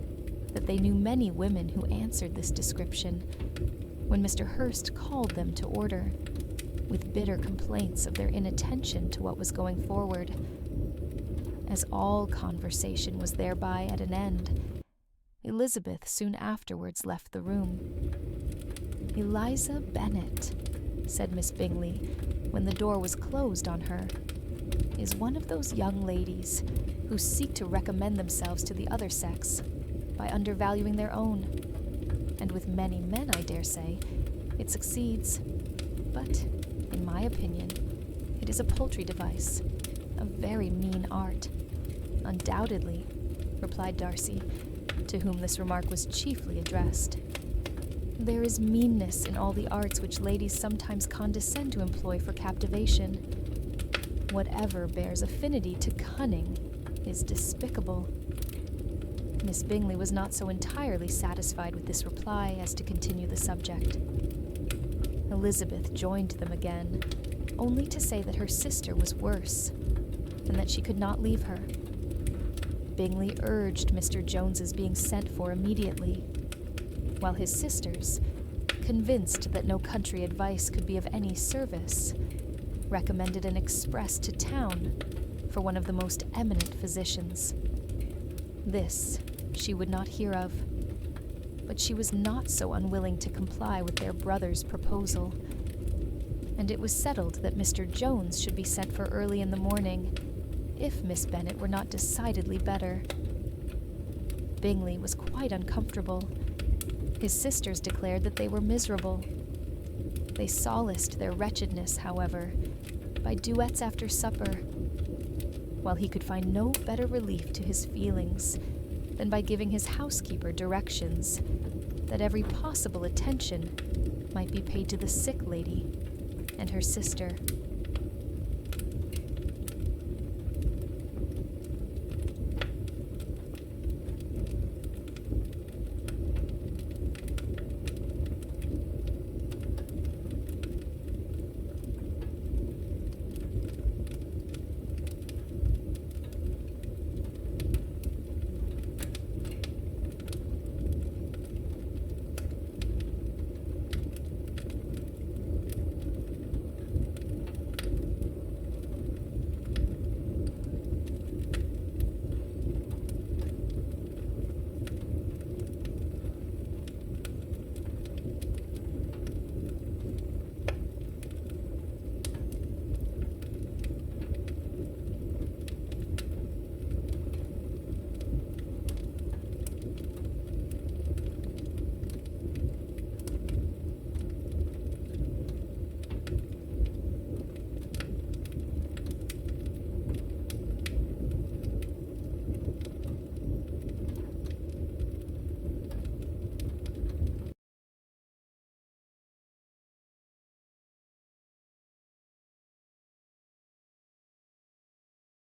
that they knew many women who answered this description, when Mr. Hurst called them to order, with bitter complaints of their inattention to what was going forward. As all conversation was thereby at an end, Elizabeth soon afterwards left the room. "Eliza Bennet," said Miss Bingley, when the door was closed on her, "is one of those young ladies who seek to recommend themselves to the other sex by undervaluing their own, and with many men, I dare say, it succeeds. But, in my opinion, it is a paltry device, a very mean art." "Undoubtedly," replied Darcy, to whom this remark was chiefly addressed. "There is meanness in all the arts which ladies sometimes condescend to employ for captivation. Whatever bears affinity to cunning is despicable." Miss Bingley was not so entirely satisfied with this reply as to continue the subject. Elizabeth joined them again, only to say that her sister was worse, and that she could not leave her. Bingley urged Mr. Jones's being sent for immediately, while his sisters, convinced that no country advice could be of any service, recommended an express to town for one of the most eminent physicians. This she would not hear of, but she was not so unwilling to comply with their brother's proposal, and it was settled that Mr. Jones should be sent for early in the morning, if Miss Bennet were not decidedly better. Bingley was quite uncomfortable. His sisters declared that they were miserable. They solaced their wretchedness, however, by duets after supper, while he could find no better relief to his feelings than by giving his housekeeper directions that every possible attention might be paid to the sick lady and her sister.